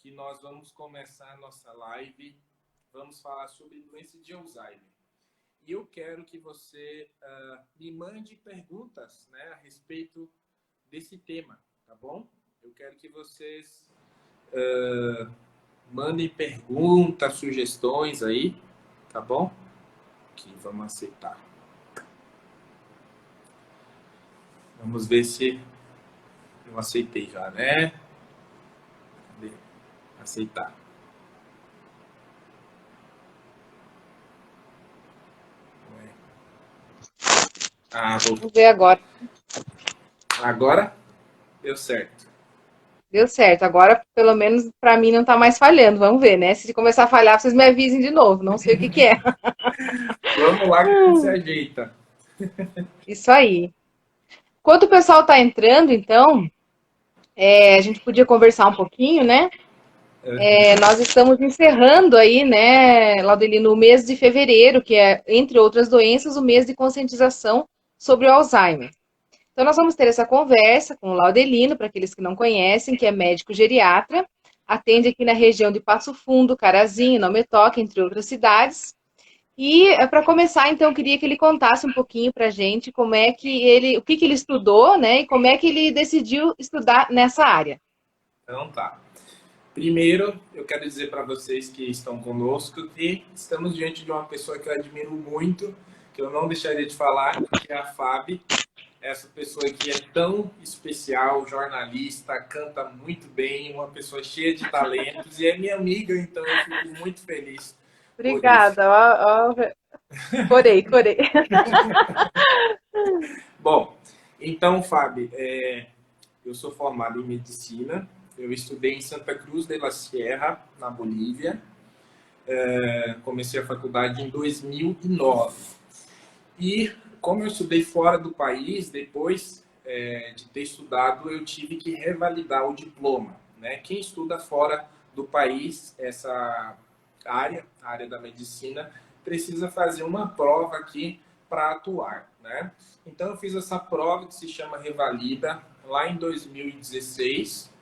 que nós vamos começar a nossa live. Vamos falar sobre doença de Alzheimer. E eu quero que você me mande perguntas, né, a respeito desse tema, tá bom? Eu quero que vocês mandem perguntas, sugestões aí, tá bom? Aqui, vamos aceitar. Vamos ver se eu aceitei já, né? Cadê? Aceitar. Vamos ver agora. Agora deu certo. Deu certo. Agora, pelo menos, para mim não tá mais falhando. Vamos ver, né? Se começar a falhar, vocês me avisem de novo. Não sei o que que é. Vamos lá que a gente se ajeita. Isso aí. Enquanto o pessoal tá entrando, então, a gente podia conversar um pouquinho, né? Nós estamos encerrando aí, né, Laudelino, o mês de fevereiro, que é, entre outras doenças, o mês de conscientização sobre o Alzheimer. Então, nós vamos ter essa conversa com o Laudelino, para aqueles que não conhecem, que é médico geriatra, atende aqui na região de Passo Fundo, Carazinho, Nome Toque, entre outras cidades. E para começar, então, eu queria que ele contasse um pouquinho para a gente como é que ele, o que ele estudou, né, e como é que ele decidiu estudar nessa área. Então tá. Primeiro, eu quero dizer para vocês que estão conosco que estamos diante de uma pessoa que eu admiro muito, que eu não deixaria de falar, que é a Fábio. Essa pessoa que é tão especial, jornalista, canta muito bem, uma pessoa cheia de talentos e é minha amiga, então eu fico muito feliz por isso. Obrigada. Corei. Bom, então, Fábio, eu sou formado em medicina, eu estudei em Santa Cruz de la Sierra, na Bolívia. Comecei a faculdade em 2009. E como eu estudei fora do país, depois de ter estudado, eu tive que revalidar o diploma. Né? Quem estuda fora do país, essa área, a área da medicina, precisa fazer uma prova aqui para atuar. Né? Então, eu fiz essa prova que se chama Revalida, lá em 2016,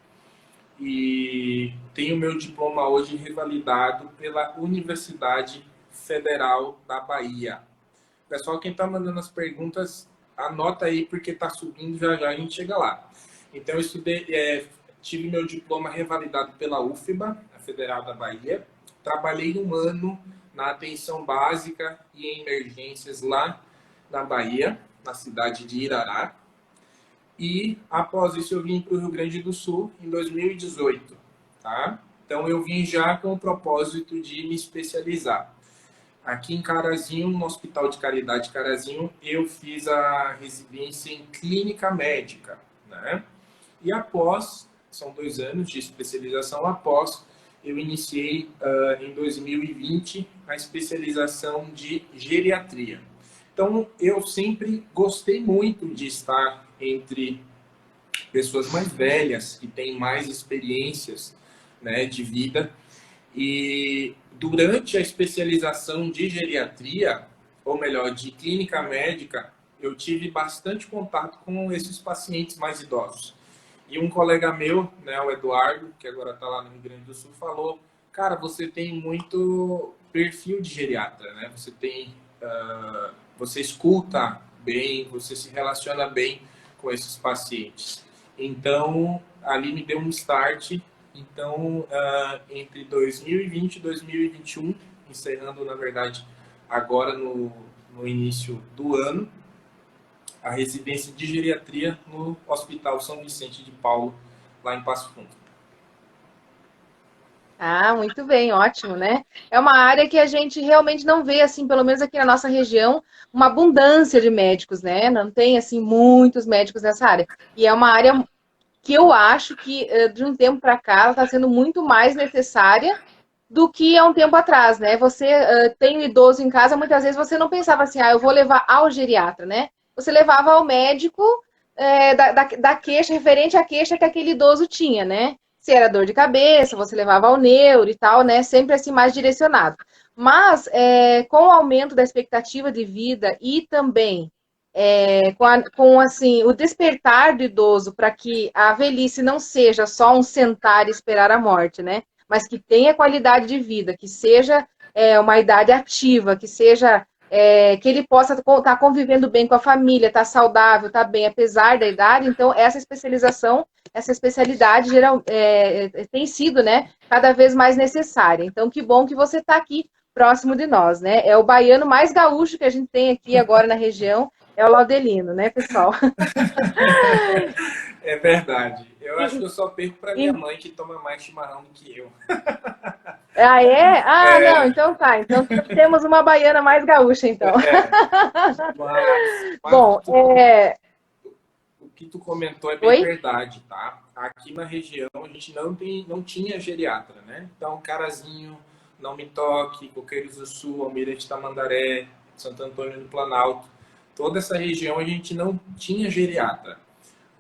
e tenho meu diploma hoje revalidado pela Universidade Federal da Bahia. Pessoal, quem está mandando as perguntas, anota aí, porque está subindo, já já a gente chega lá. Então, eu estudei, tive meu diploma revalidado pela UFBA, a Federal da Bahia. Trabalhei 1 ano na atenção básica e em emergências lá na Bahia, na cidade de Irará. E após isso eu vim para o Rio Grande do Sul em 2018, tá? Então eu vim já com o propósito de me especializar. Aqui em Carazinho, no Hospital de Caridade Carazinho, eu fiz a residência em clínica médica, né? E após, são 2 anos de especialização, após eu iniciei em 2020 a especialização de geriatria. Então, eu sempre gostei muito de estar entre pessoas mais velhas, que têm mais experiências, né, de vida. E durante a especialização de geriatria, ou melhor, de clínica médica, eu tive bastante contato com esses pacientes mais idosos. E um colega meu, né, o Eduardo, que agora está lá no Rio Grande do Sul, falou: cara, você tem muito perfil de geriatra, né? Você tem, você escuta bem, você se relaciona bem com esses pacientes. Então, ali me deu um start. Então, entre 2020 e 2021, encerrando, na verdade, agora no início do ano, a residência de geriatria no Hospital São Vicente de Paulo, lá em Passo Fundo. Ah, muito bem, ótimo, né? É uma área que a gente realmente não vê, assim, pelo menos aqui na nossa região, uma abundância de médicos, né? Não tem, assim, muitos médicos nessa área. E é uma área que eu acho que, de um tempo para cá, ela está sendo muito mais necessária do que há um tempo atrás, né? Você tem um idoso em casa, muitas vezes você não pensava assim, eu vou levar ao geriatra, né? Você levava ao médico da queixa, referente à queixa que aquele idoso tinha, né? Se era dor de cabeça, você levava ao neuro e tal, né? Sempre assim mais direcionado. Mas com o aumento da expectativa de vida e também com assim o despertar do idoso para que a velhice não seja só um sentar e esperar a morte, né? mas que tenha qualidade de vida, que seja uma idade ativa, que seja que ele possa estar convivendo bem com a família, estar saudável, estar bem, apesar da idade. Então, essa especialização, essa especialidade tem sido, né, cada vez mais necessária. Então, que bom que você está aqui próximo de nós, né? É o baiano mais gaúcho que a gente tem aqui agora na região, é o Laudelino, né, pessoal? É verdade. Eu acho que eu só perco para minha E, mãe, que toma mais chimarrão do que eu. ah, é? Ah, não, É, então tá. Então temos uma baiana mais gaúcha, então. é. Mas Bom, o que tu comentou é bem oi? verdade, tá? Aqui na região a gente não tinha geriatra, né? Então, Carazinho, Não Me Toque, Coqueiros do Sul, Almirante Tamandaré, Santo Antônio do Planalto, toda essa região a gente não tinha geriatra.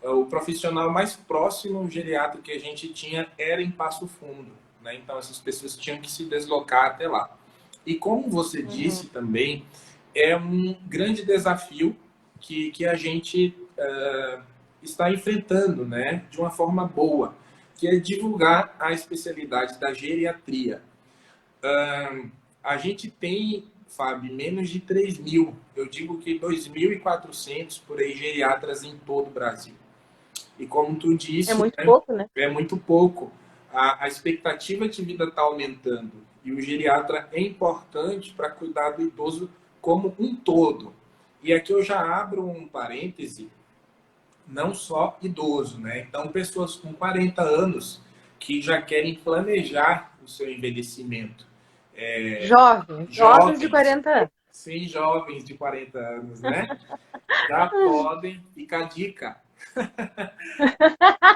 O profissional mais próximo ao geriatra que a gente tinha era em Passo Fundo, né? Então essas pessoas tinham que se deslocar até lá. E como você Uhum. disse também, é um grande desafio que a gente está enfrentando, né? De uma forma boa, que é divulgar a especialidade da geriatria. A gente tem, Fábio, menos de 3 mil, eu digo que 2.400 por aí geriatras em todo o Brasil. E como tu É disse, muito né, pouco, né? é muito pouco. A expectativa de vida está aumentando. E o geriatra é importante para cuidar do idoso como um todo. E aqui eu já abro um parêntese, não só idoso, né? Então, pessoas com 40 anos que já querem planejar o seu envelhecimento. Jovens de Jovens, 40 anos. sim, jovens de 40 anos, né? Já podem, ficar a dica,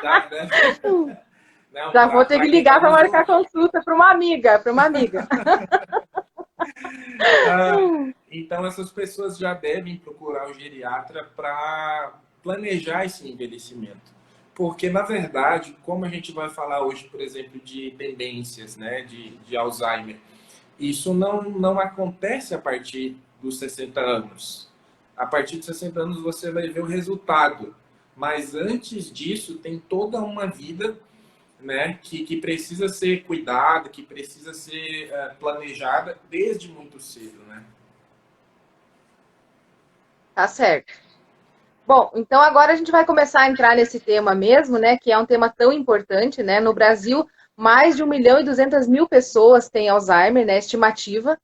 já, né? Não, Já vou ter que para quem está ligar para nos marcar ouvindo. consulta para uma amiga, para uma amiga. Então, essas pessoas já devem procurar o geriatra para planejar esse envelhecimento. Porque, na verdade, como a gente vai falar hoje, por exemplo, de demências, né, de Alzheimer, isso não acontece a partir dos 60 anos. A partir dos 60 anos você vai ver o resultado. Mas antes disso, tem toda uma vida, né, que precisa ser cuidada, que precisa ser planejada desde muito cedo, né? Tá certo. Bom, então agora a gente vai começar a entrar nesse tema mesmo, né? Que é um tema tão importante, né? No Brasil, mais de 1.200.000 pessoas têm Alzheimer, né? Estimativa.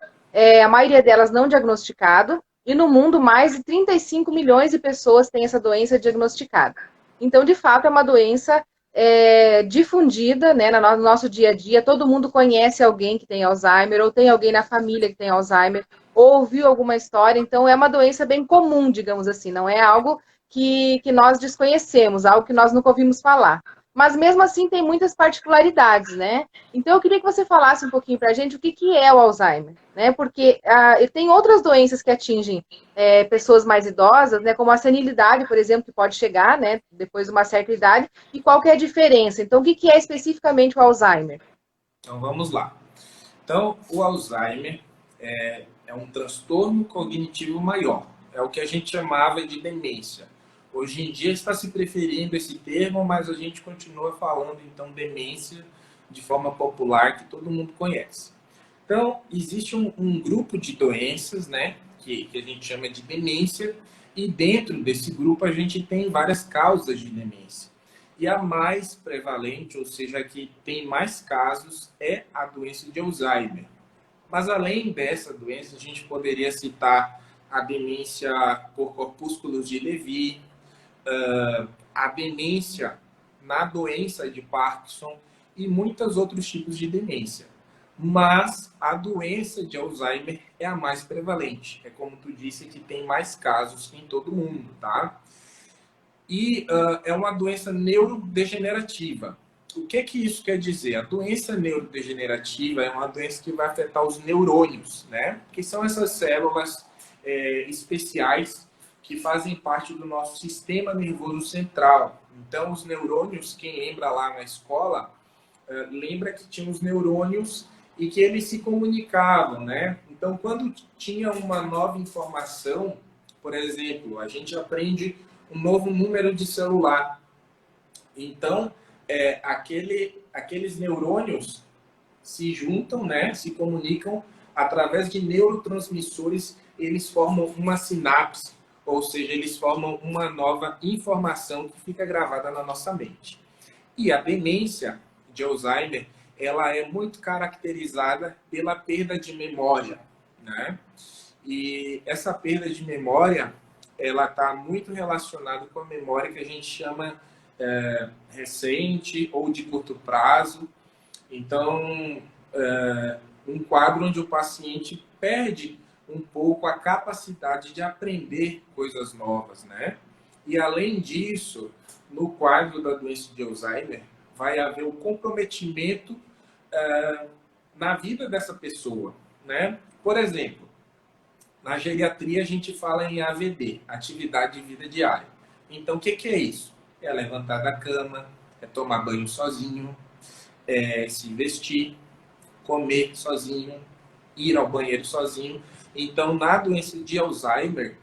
A maioria delas não diagnosticado. E no mundo, mais de 35 milhões de pessoas têm essa doença diagnosticada. Então, de fato, é uma doença difundida, né? No nosso dia a dia. Todo mundo conhece alguém que tem Alzheimer, ou tem alguém na família que tem Alzheimer, ou ouviu alguma história. Então, é uma doença bem comum, digamos assim. Não é algo que nós desconhecemos, algo que nós nunca ouvimos falar. Mas mesmo assim tem muitas particularidades, né? Então eu queria que você falasse um pouquinho para a gente o que é o Alzheimer, né? Porque tem outras doenças que atingem pessoas mais idosas, né? Como a senilidade, por exemplo, que pode chegar, né? Depois de uma certa idade. E qual que é a diferença? Então o que é especificamente o Alzheimer? Então vamos lá. Então, o Alzheimer é um transtorno cognitivo maior. É o que a gente chamava de demência. Hoje em dia está se preferindo esse termo, mas a gente continua falando então demência de forma popular que todo mundo conhece. Então, existe um grupo de doenças, né, que a gente chama de demência, e dentro desse grupo a gente tem várias causas de demência. E a mais prevalente, ou seja, a que tem mais casos, é a doença de Alzheimer. Mas além dessa doença, a gente poderia citar a demência por corpúsculos de Lewy, a demência na doença de Parkinson e muitos outros tipos de demência. Mas a doença de Alzheimer é a mais prevalente. É como tu disse, que tem mais casos em todo mundo, tá? E é uma doença neurodegenerativa. O que isso quer dizer? A doença neurodegenerativa é uma doença que vai afetar os neurônios, né? Que são essas células especiais que fazem parte do nosso sistema nervoso central. Então, os neurônios, quem lembra lá na escola, lembra que tinha os neurônios e que eles se comunicavam, né? Então, quando tinha uma nova informação, por exemplo, a gente aprende um novo número de celular. Então, aqueles neurônios se juntam, né, se comunicam através de neurotransmissores, eles formam uma sinapse, ou seja, eles formam uma nova informação que fica gravada na nossa mente. E a demência de Alzheimer, ela é muito caracterizada pela perda de memória, né? E essa perda de memória, ela está muito relacionada com a memória que a gente chama recente ou de curto prazo. Então, um quadro onde o paciente perde um pouco a capacidade de aprender coisas novas, né? E além disso, no quadro da doença de Alzheimer, vai haver o comprometimento na vida dessa pessoa, né? Por exemplo, na geriatria a gente fala em AVD, atividade de vida diária. Então, o que é isso? É levantar da cama, é tomar banho sozinho, é se vestir, comer sozinho, ir ao banheiro sozinho. Então, na doença de Alzheimer,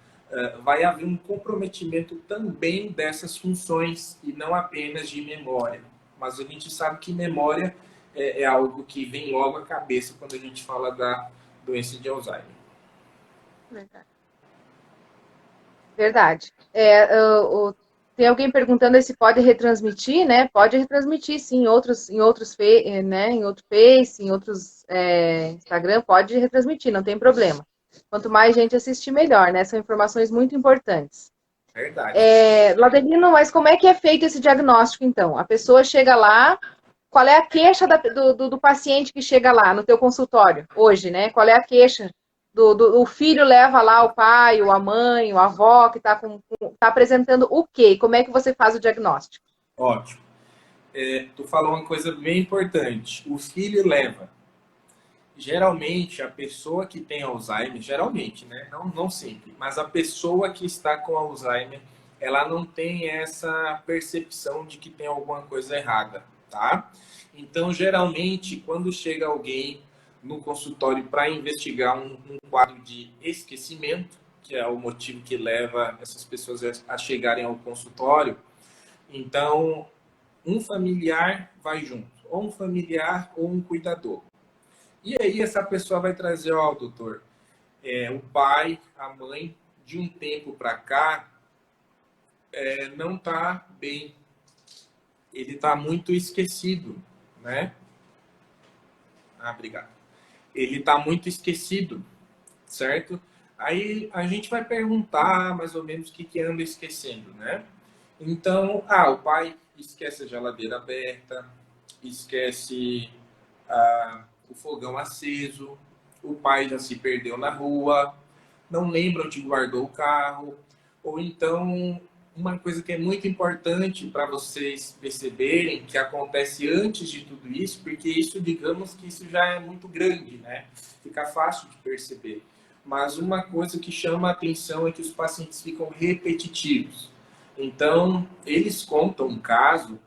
vai haver um comprometimento também dessas funções e não apenas de memória. Mas a gente sabe que memória é algo que vem logo à cabeça quando a gente fala da doença de Alzheimer. Verdade. Verdade. Tem alguém perguntando se pode retransmitir, né? Pode retransmitir, sim, em outros né? Em outro Face, em outros Instagram, pode retransmitir, não tem problema. Quanto mais gente assistir, melhor, né? São informações muito importantes. Verdade. Ladelino, mas como é que é feito esse diagnóstico, então? A pessoa chega lá, qual é a queixa do paciente que chega lá no teu consultório hoje, né? Qual é a queixa? O filho leva lá o pai, ou a mãe, ou a avó, que está apresentando o quê? Como é que você faz o diagnóstico? Ótimo. Tu falou uma coisa bem importante. O filho leva. Geralmente, a pessoa que tem Alzheimer, geralmente, né? Não sempre, mas a pessoa que está com Alzheimer, ela não tem essa percepção de que tem alguma coisa errada, tá? Então, geralmente, quando chega alguém no consultório para investigar um quadro de esquecimento, que é o motivo que leva essas pessoas a chegarem ao consultório, então, um familiar vai junto, ou um familiar ou um cuidador. E aí essa pessoa vai trazer, ó, doutor, o pai, a mãe, de um tempo para cá, não está bem. Ele está muito esquecido, né? Obrigado. Ele está muito esquecido, certo? Aí a gente vai perguntar mais ou menos o que anda esquecendo, né? Então, o pai esquece a geladeira aberta, esquece o fogão aceso, o pai já se perdeu na rua, não lembra onde guardou o carro, ou então uma coisa que é muito importante para vocês perceberem que acontece antes de tudo isso, porque isso, digamos que isso já é muito grande, né? Fica fácil de perceber. Mas uma coisa que chama a atenção é que os pacientes ficam repetitivos. Então, eles contam um caso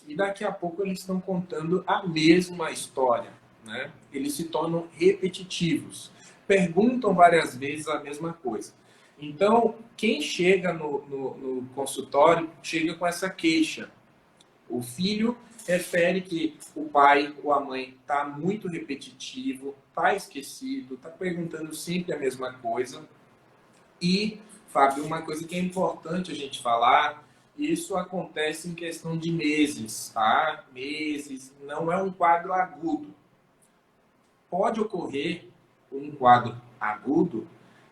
e daqui a pouco eles estão contando a mesma história, né? Eles se tornam repetitivos, perguntam várias vezes a mesma coisa. Então, quem chega no consultório chega com essa queixa. O filho refere que o pai ou a mãe está muito repetitivo, está esquecido, está perguntando sempre a mesma coisa. E, Fábio, uma coisa que é importante a gente falar, isso acontece em questão de meses, tá? Meses, não é um quadro agudo. Pode ocorrer um quadro agudo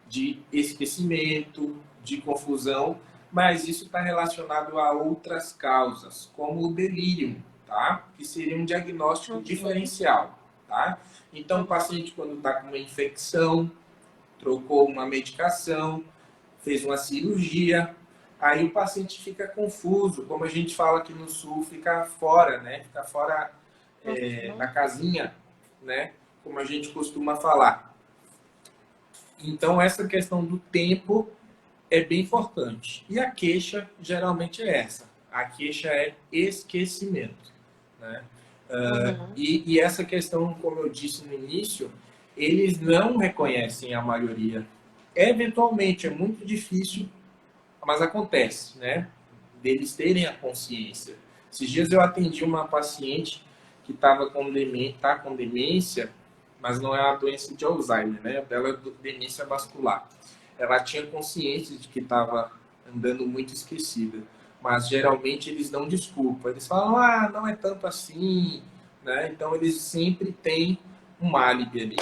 de esquecimento, de confusão, mas isso está relacionado a outras causas, como o delírio, tá? Que seria um diagnóstico diferencial, tá? Então, o paciente, quando está com uma infecção, trocou uma medicação, fez uma cirurgia, aí o paciente fica confuso, como a gente fala aqui no Sul, fica fora, né? Fica fora da casinha, né? Como a gente costuma falar. Então, essa questão do tempo é bem importante. E a queixa, geralmente, é essa. A queixa é esquecimento, né? E essa questão, como eu disse no início, eles não reconhecem a maioria. Eventualmente, é muito difícil, mas acontece, né? Deles terem a consciência. Esses dias eu atendi uma paciente que estava com demência, mas não é uma doença de Alzheimer, né? Ela é demência vascular. Ela tinha consciência de que estava andando muito esquecida, mas geralmente eles dão desculpa. Eles falam, ah, não é tanto assim, né? Então eles sempre têm um álibi ali.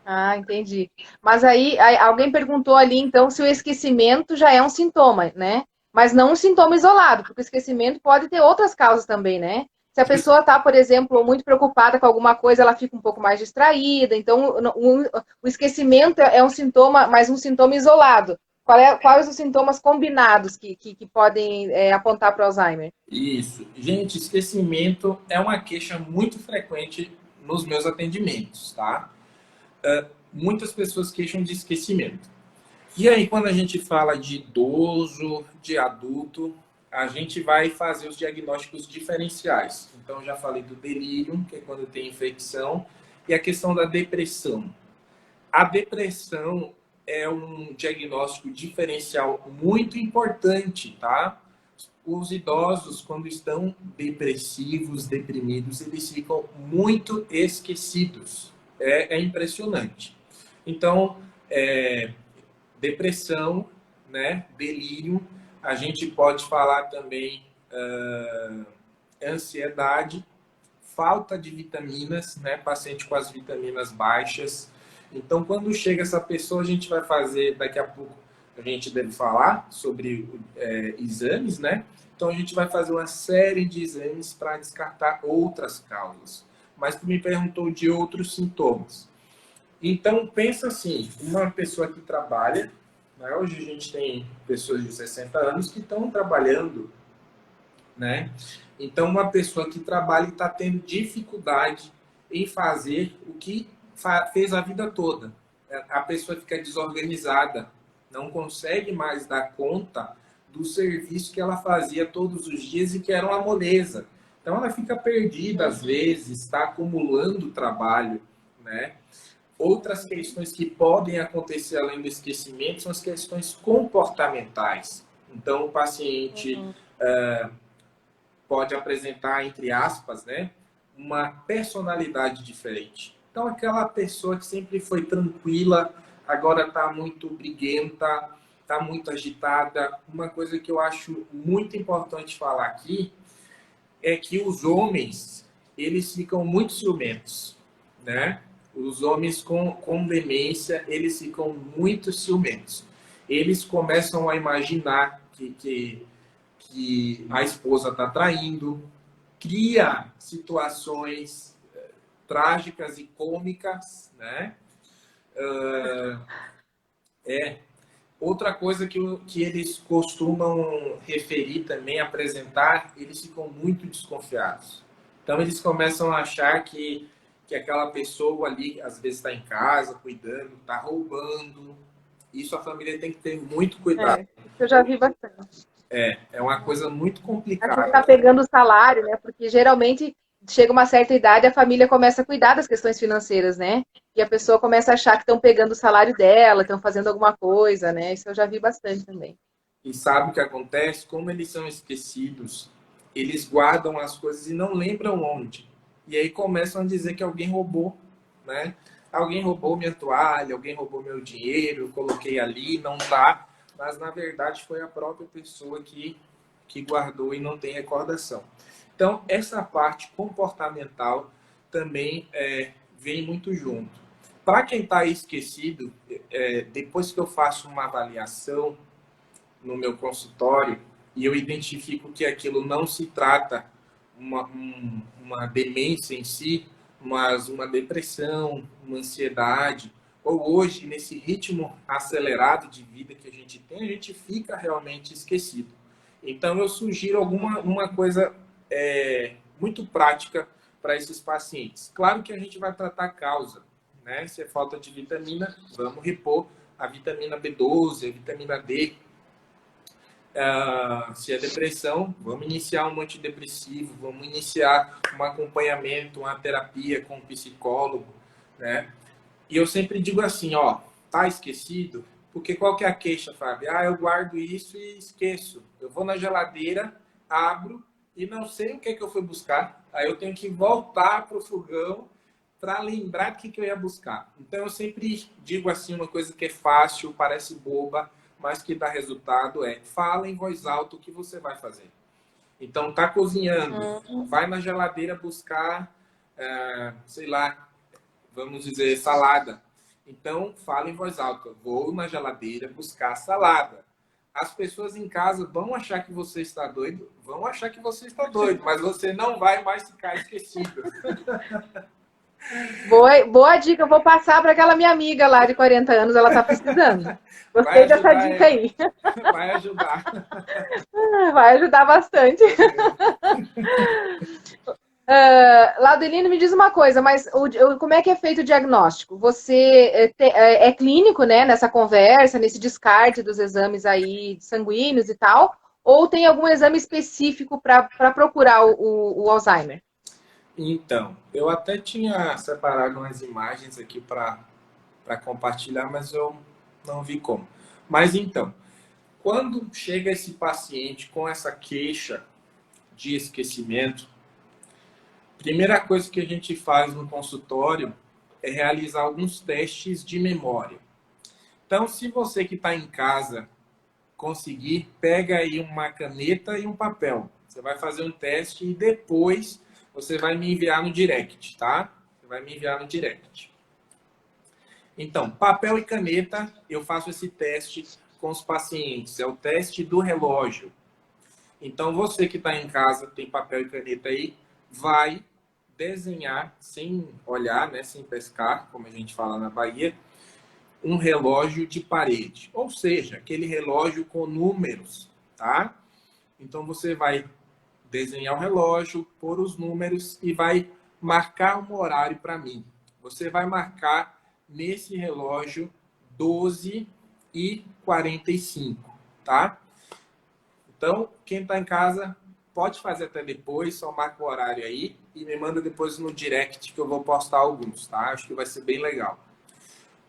Ah, entendi. Mas aí alguém perguntou ali, então, se o esquecimento já é um sintoma, né? Mas não um sintoma isolado, porque o esquecimento pode ter outras causas também, né? Se a pessoa está, por exemplo, muito preocupada com alguma coisa, ela fica um pouco mais distraída. Então, o esquecimento é um sintoma, mas um sintoma isolado. Quais os sintomas combinados que podem apontar para o Alzheimer? Isso. Gente, esquecimento é uma queixa muito frequente nos meus atendimentos, tá? Muitas pessoas queixam de esquecimento. E aí, quando a gente fala de idoso, de adulto, a gente vai fazer os diagnósticos diferenciais. Então, eu já falei do delírio, que é quando tem infecção, e a questão da depressão. A depressão é um diagnóstico diferencial muito importante, tá? Os idosos, quando estão depressivos, deprimidos, eles ficam muito esquecidos. É impressionante. Então, depressão, né, delírio, a gente pode falar também ansiedade, falta de vitaminas, né, paciente com as vitaminas baixas. Então, quando chega essa pessoa, a gente vai fazer, daqui a pouco, a gente deve falar sobre exames, né? Então, a gente vai fazer uma série de exames para descartar outras causas. Mas tu me perguntou de outros sintomas. Então, pensa assim, uma pessoa que trabalha, né? Hoje a gente tem pessoas de 60 anos que estão trabalhando, né? Então, uma pessoa que trabalha e está tendo dificuldade em fazer o que fez a vida toda. A pessoa fica desorganizada, não consegue mais dar conta do serviço que ela fazia todos os dias e que era uma moleza. Então, ela fica perdida às vezes, está acumulando trabalho, né? Outras questões que podem acontecer além do esquecimento são as questões comportamentais. Então, o paciente pode apresentar, entre aspas, né, uma personalidade diferente. Então, aquela pessoa que sempre foi tranquila, agora está muito briguenta, está muito agitada. Uma coisa que eu acho muito importante falar aqui é que os homens, eles ficam muito ciumentos, né? Os homens com demência, eles ficam muito ciumentos. Eles começam a imaginar que a esposa está traindo, cria situações trágicas e cômicas, né? Outra coisa que eles costumam referir também, apresentar, eles ficam muito desconfiados. Então, eles começam a achar que aquela pessoa ali, às vezes, está em casa, cuidando, está roubando. Isso a família tem que ter muito cuidado. Isso eu já vi bastante. É uma coisa muito Acho que complicada. está pegando o salário, né? Porque geralmente chega uma certa idade, a família começa a cuidar das questões financeiras, né? E a pessoa começa a achar que estão pegando o salário dela, estão fazendo alguma coisa, né? Isso eu já vi bastante também. E sabe o que acontece? Como eles são esquecidos, eles guardam as coisas e não lembram onde. E aí começam a dizer que alguém roubou, né? Alguém roubou minha toalha, alguém roubou meu dinheiro, eu coloquei ali, não tá. Mas na verdade foi a própria pessoa que guardou e não tem recordação. Então, essa parte comportamental também vem muito junto. Para quem está esquecido, depois que eu faço uma avaliação no meu consultório e eu identifico que aquilo não se trata uma demência em si, mas uma depressão, uma ansiedade, ou hoje, nesse ritmo acelerado de vida que a gente tem, a gente fica realmente esquecido. Então, eu sugiro uma coisa muito prática para esses pacientes. Claro que a gente vai tratar a causa, né? Se é falta de vitamina, vamos repor a vitamina B12, a vitamina D. Se é depressão, vamos iniciar um antidepressivo, vamos iniciar um acompanhamento, uma terapia com um psicólogo, né? E eu sempre digo assim, ó, tá esquecido? Porque qual que é a queixa, Fábio? Eu guardo isso e esqueço. Eu vou na geladeira, abro e não sei o que é que eu fui buscar. Aí eu tenho que voltar para o fogão para lembrar o que eu ia buscar. Então eu sempre digo assim, uma coisa que é fácil, parece boba, mas que dá resultado é: fala em voz alta o que você vai fazer. Então tá cozinhando, vai na geladeira buscar, sei lá, vamos dizer, salada. Então fala em voz alta: vou na geladeira buscar salada. As pessoas em casa vão achar que você está doido, vão achar que você está doido, mas você não vai mais ficar esquecido. Boa dica, eu vou passar para aquela minha amiga lá de 40 anos, ela está precisando. Vai Gostei dessa ajudar dica ela, aí. vai ajudar. Vai ajudar bastante. Laudelino, me diz uma coisa, mas como é que é feito o diagnóstico? Você é clínico, né, nessa conversa, nesse descarte dos exames aí sanguíneos e tal? Ou tem algum exame específico para procurar o Alzheimer? Então, eu até tinha separado umas imagens aqui para compartilhar, mas eu não vi como. Mas então, quando chega esse paciente com essa queixa de esquecimento, primeira coisa que a gente faz no consultório é realizar alguns testes de memória. Então, se você que está em casa conseguir, pega aí uma caneta e um papel. Você vai fazer um teste e depois você vai me enviar no direct, tá? Você vai me enviar no direct. Então, papel e caneta, eu faço esse teste com os pacientes. É o teste do relógio. Então, você que está em casa, tem papel e caneta aí, vai desenhar, sem olhar, né, sem pescar, como a gente fala na Bahia, um relógio de parede. Ou seja, aquele relógio com números, tá? Então, você vai desenhar o relógio, pôr os números e vai marcar um horário para mim. Você vai marcar nesse relógio 12h45, tá? Então, quem está em casa pode fazer até depois, só marca o horário aí e me manda depois no direct que eu vou postar alguns, tá? Acho que vai ser bem legal.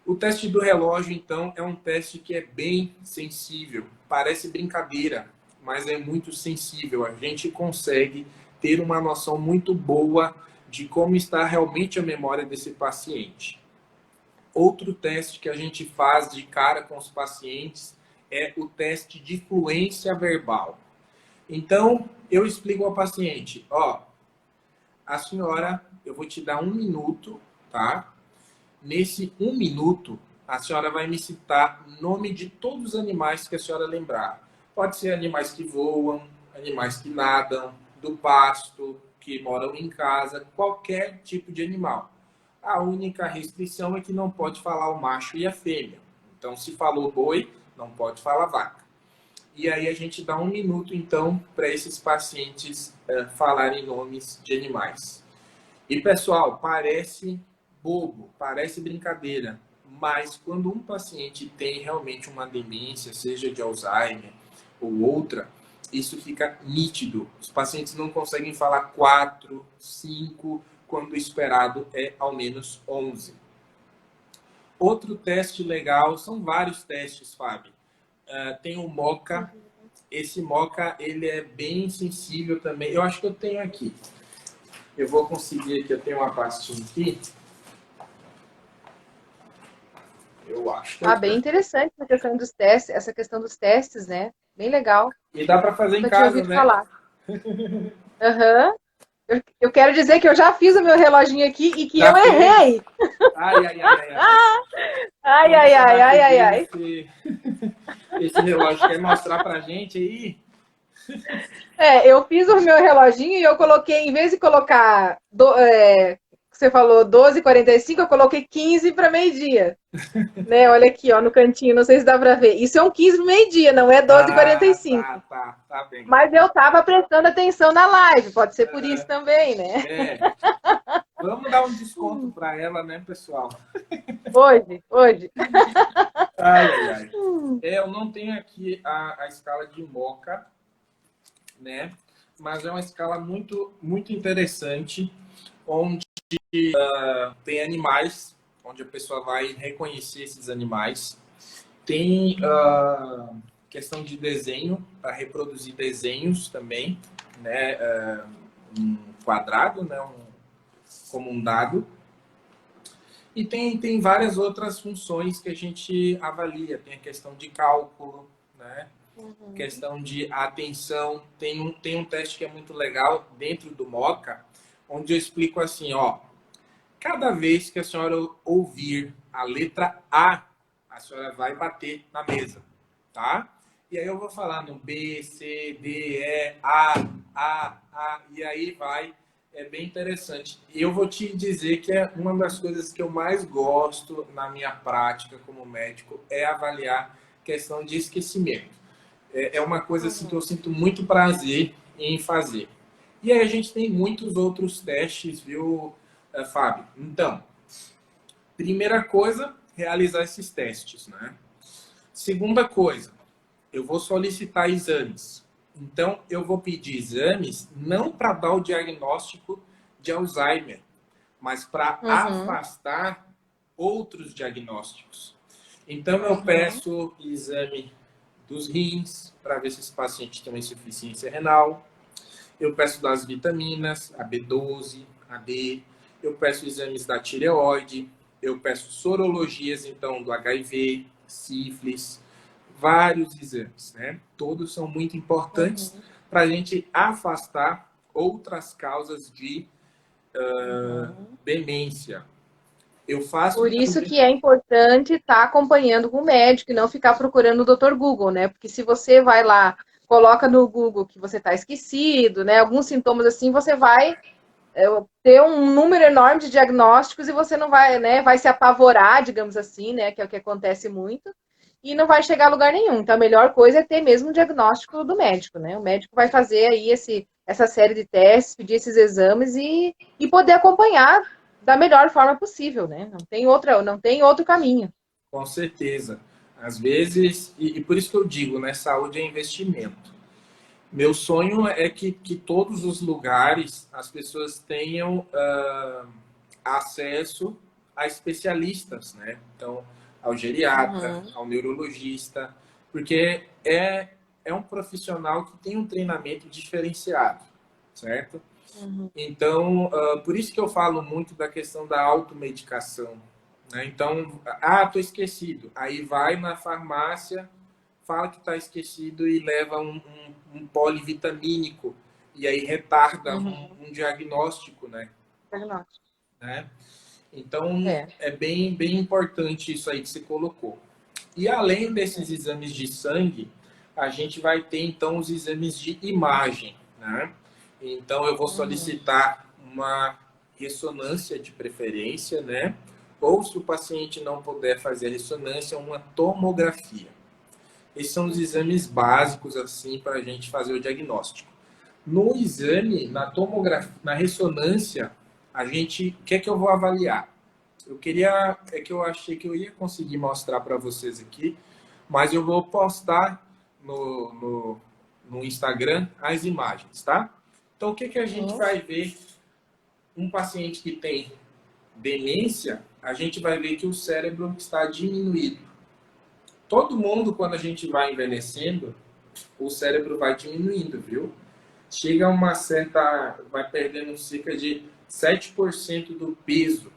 O teste do relógio, então, é um teste que é bem sensível. Parece brincadeira, mas é muito sensível. A gente consegue ter uma noção muito boa de como está realmente a memória desse paciente. Outro teste que a gente faz de cara com os pacientes é o teste de fluência verbal. Então, eu explico ao paciente: ó, a senhora, eu vou te dar 1 minuto, tá? Nesse 1 minuto, a senhora vai me citar o nome de todos os animais que a senhora lembrar. Pode ser animais que voam, animais que nadam, do pasto, que moram em casa, qualquer tipo de animal. A única restrição é que não pode falar o macho e a fêmea. Então, se falou boi, não pode falar vaca. E aí a gente dá 1 minuto, então, para esses pacientes falarem nomes de animais. E, pessoal, parece bobo, parece brincadeira, mas quando um paciente tem realmente uma demência, seja de Alzheimer ou outra, isso fica nítido. Os pacientes não conseguem falar 4, 5, quando o esperado é ao menos 11. Outro teste legal, são vários testes, Fábio. Tem o MoCA. Esse MoCA, ele é bem sensível também. Eu acho que eu tenho aqui. Eu vou conseguir aqui, eu tenho uma pastinha aqui. Eu acho que eu Bem tenho. interessante essa questão dos testes, né? Bem legal. E dá para fazer em Nunca tinha casa, ouvido né? falar. Aham. Eu quero dizer que eu já fiz o meu reloginho aqui e que eu Já fez? errei. Ai, ai, ai, ai, ai. Ai, Quando ai, você ai, vai ai, ai, perder ai. esse relógio, quer mostrar pra gente aí? Eu fiz o meu reloginho e eu coloquei, em vez de colocar, você falou 12h45, eu coloquei 15 para meio-dia. Né? Olha aqui, ó, no cantinho, não sei se dá para ver. Isso é um 15 para meio-dia, não é 12h45. Tá bem. Mas eu tava prestando atenção na live, pode ser por isso também, né? É, vamos dar um desconto para ela, né, pessoal? Hoje. Ai, ai, ai. Eu não tenho aqui a escala de MoCA, né? Mas é uma escala muito, muito interessante, onde tem animais, onde a pessoa vai reconhecer esses animais. Tem questão de desenho, para reproduzir desenhos também. né, um quadrado, né, como um dado. E tem várias outras funções que a gente avalia. Tem a questão de cálculo, né? Questão de atenção. Tem um teste que é muito legal dentro do Moca, onde eu explico assim, ó, cada vez que a senhora ouvir a letra a senhora vai bater na mesa, tá? E aí eu vou falar no B, C, D, E, A, e aí vai. É bem interessante. E eu vou te dizer que é uma das coisas que eu mais gosto na minha prática como médico é avaliar questão de esquecimento. É uma coisa assim que eu sinto muito prazer em fazer. E aí a gente tem muitos outros testes, viu, Fábio? Então, primeira coisa, realizar esses testes, né? Segunda coisa, eu vou solicitar exames. Então, eu vou pedir exames não para dar o diagnóstico de Alzheimer, mas para afastar outros diagnósticos. Então, eu peço exame dos rins, para ver se esse paciente tem uma insuficiência renal. Eu peço das vitaminas, a B12, a D. Eu peço exames da tireoide. Eu peço sorologias, então, do HIV, sífilis, vários exames, né? Todos são muito importantes para a gente afastar outras causas de demência. Eu faço Por isso também. que é importante estar acompanhando com o médico e não ficar procurando o Dr. Google, né? Porque se você vai lá, coloca no Google que você está esquecido, né? Alguns sintomas assim, você vai ter um número enorme de diagnósticos e você não vai, né? Vai se apavorar, digamos assim, né? Que é o que acontece muito. E não vai chegar a lugar nenhum. Então, a melhor coisa é ter mesmo o diagnóstico do médico, né? O médico vai fazer aí essa série de testes, pedir esses exames e poder acompanhar da melhor forma possível, né? Não tem outro caminho. Com certeza. Às vezes, e por isso que eu digo, né? Saúde é investimento. Meu sonho é que todos os lugares as pessoas tenham acesso a especialistas, né? Então, ao geriatra, ao neurologista, porque é um profissional que tem um treinamento diferenciado, certo? Então, por isso que eu falo muito da questão da automedicação, né? Então, tô esquecido. Aí vai na farmácia, fala que está esquecido e leva um polivitamínico e aí retarda um diagnóstico, né? Diagnóstico. né? Então, É. é bem importante isso aí que você colocou. E além desses exames de sangue, a gente vai ter, então, os exames de imagem, né? Então, eu vou solicitar uma ressonância de preferência, né? Ou, se o paciente não puder fazer a ressonância, uma tomografia. Esses são os exames básicos, assim, para a gente fazer o diagnóstico. No exame, na tomografia, na ressonância, o que é que eu vou avaliar? É que eu achei que eu ia conseguir mostrar para vocês aqui, mas eu vou postar no Instagram as imagens, tá? Então, o que que a gente vai ver? Um paciente que tem demência, a gente vai ver que o cérebro está diminuído. Todo mundo, quando a gente vai envelhecendo, o cérebro vai diminuindo, viu? Chega a uma certa... vai perdendo cerca de 7% do peso.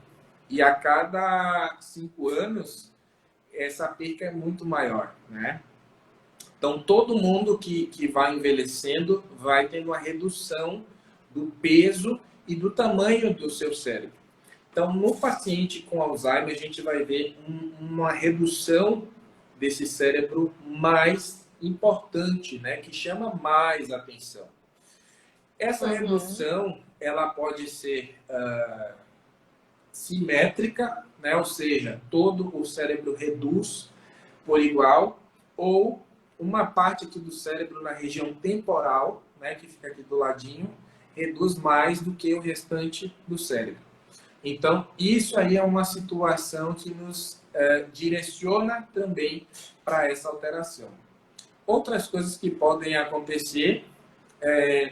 E a cada 5 anos, essa perca é muito maior, né? Então, todo mundo que vai envelhecendo vai tendo uma redução do peso e do tamanho do seu cérebro. Então, no paciente com Alzheimer, a gente vai ver uma redução desse cérebro mais importante, né? Que chama mais atenção. Essa redução, ela pode ser simétrica, né? Ou seja, todo o cérebro reduz por igual, ou uma parte aqui do cérebro na região temporal, né? Que fica aqui do ladinho, reduz mais do que o restante do cérebro. Então, isso aí é uma situação que nos direciona também para essa alteração. Outras coisas que podem acontecer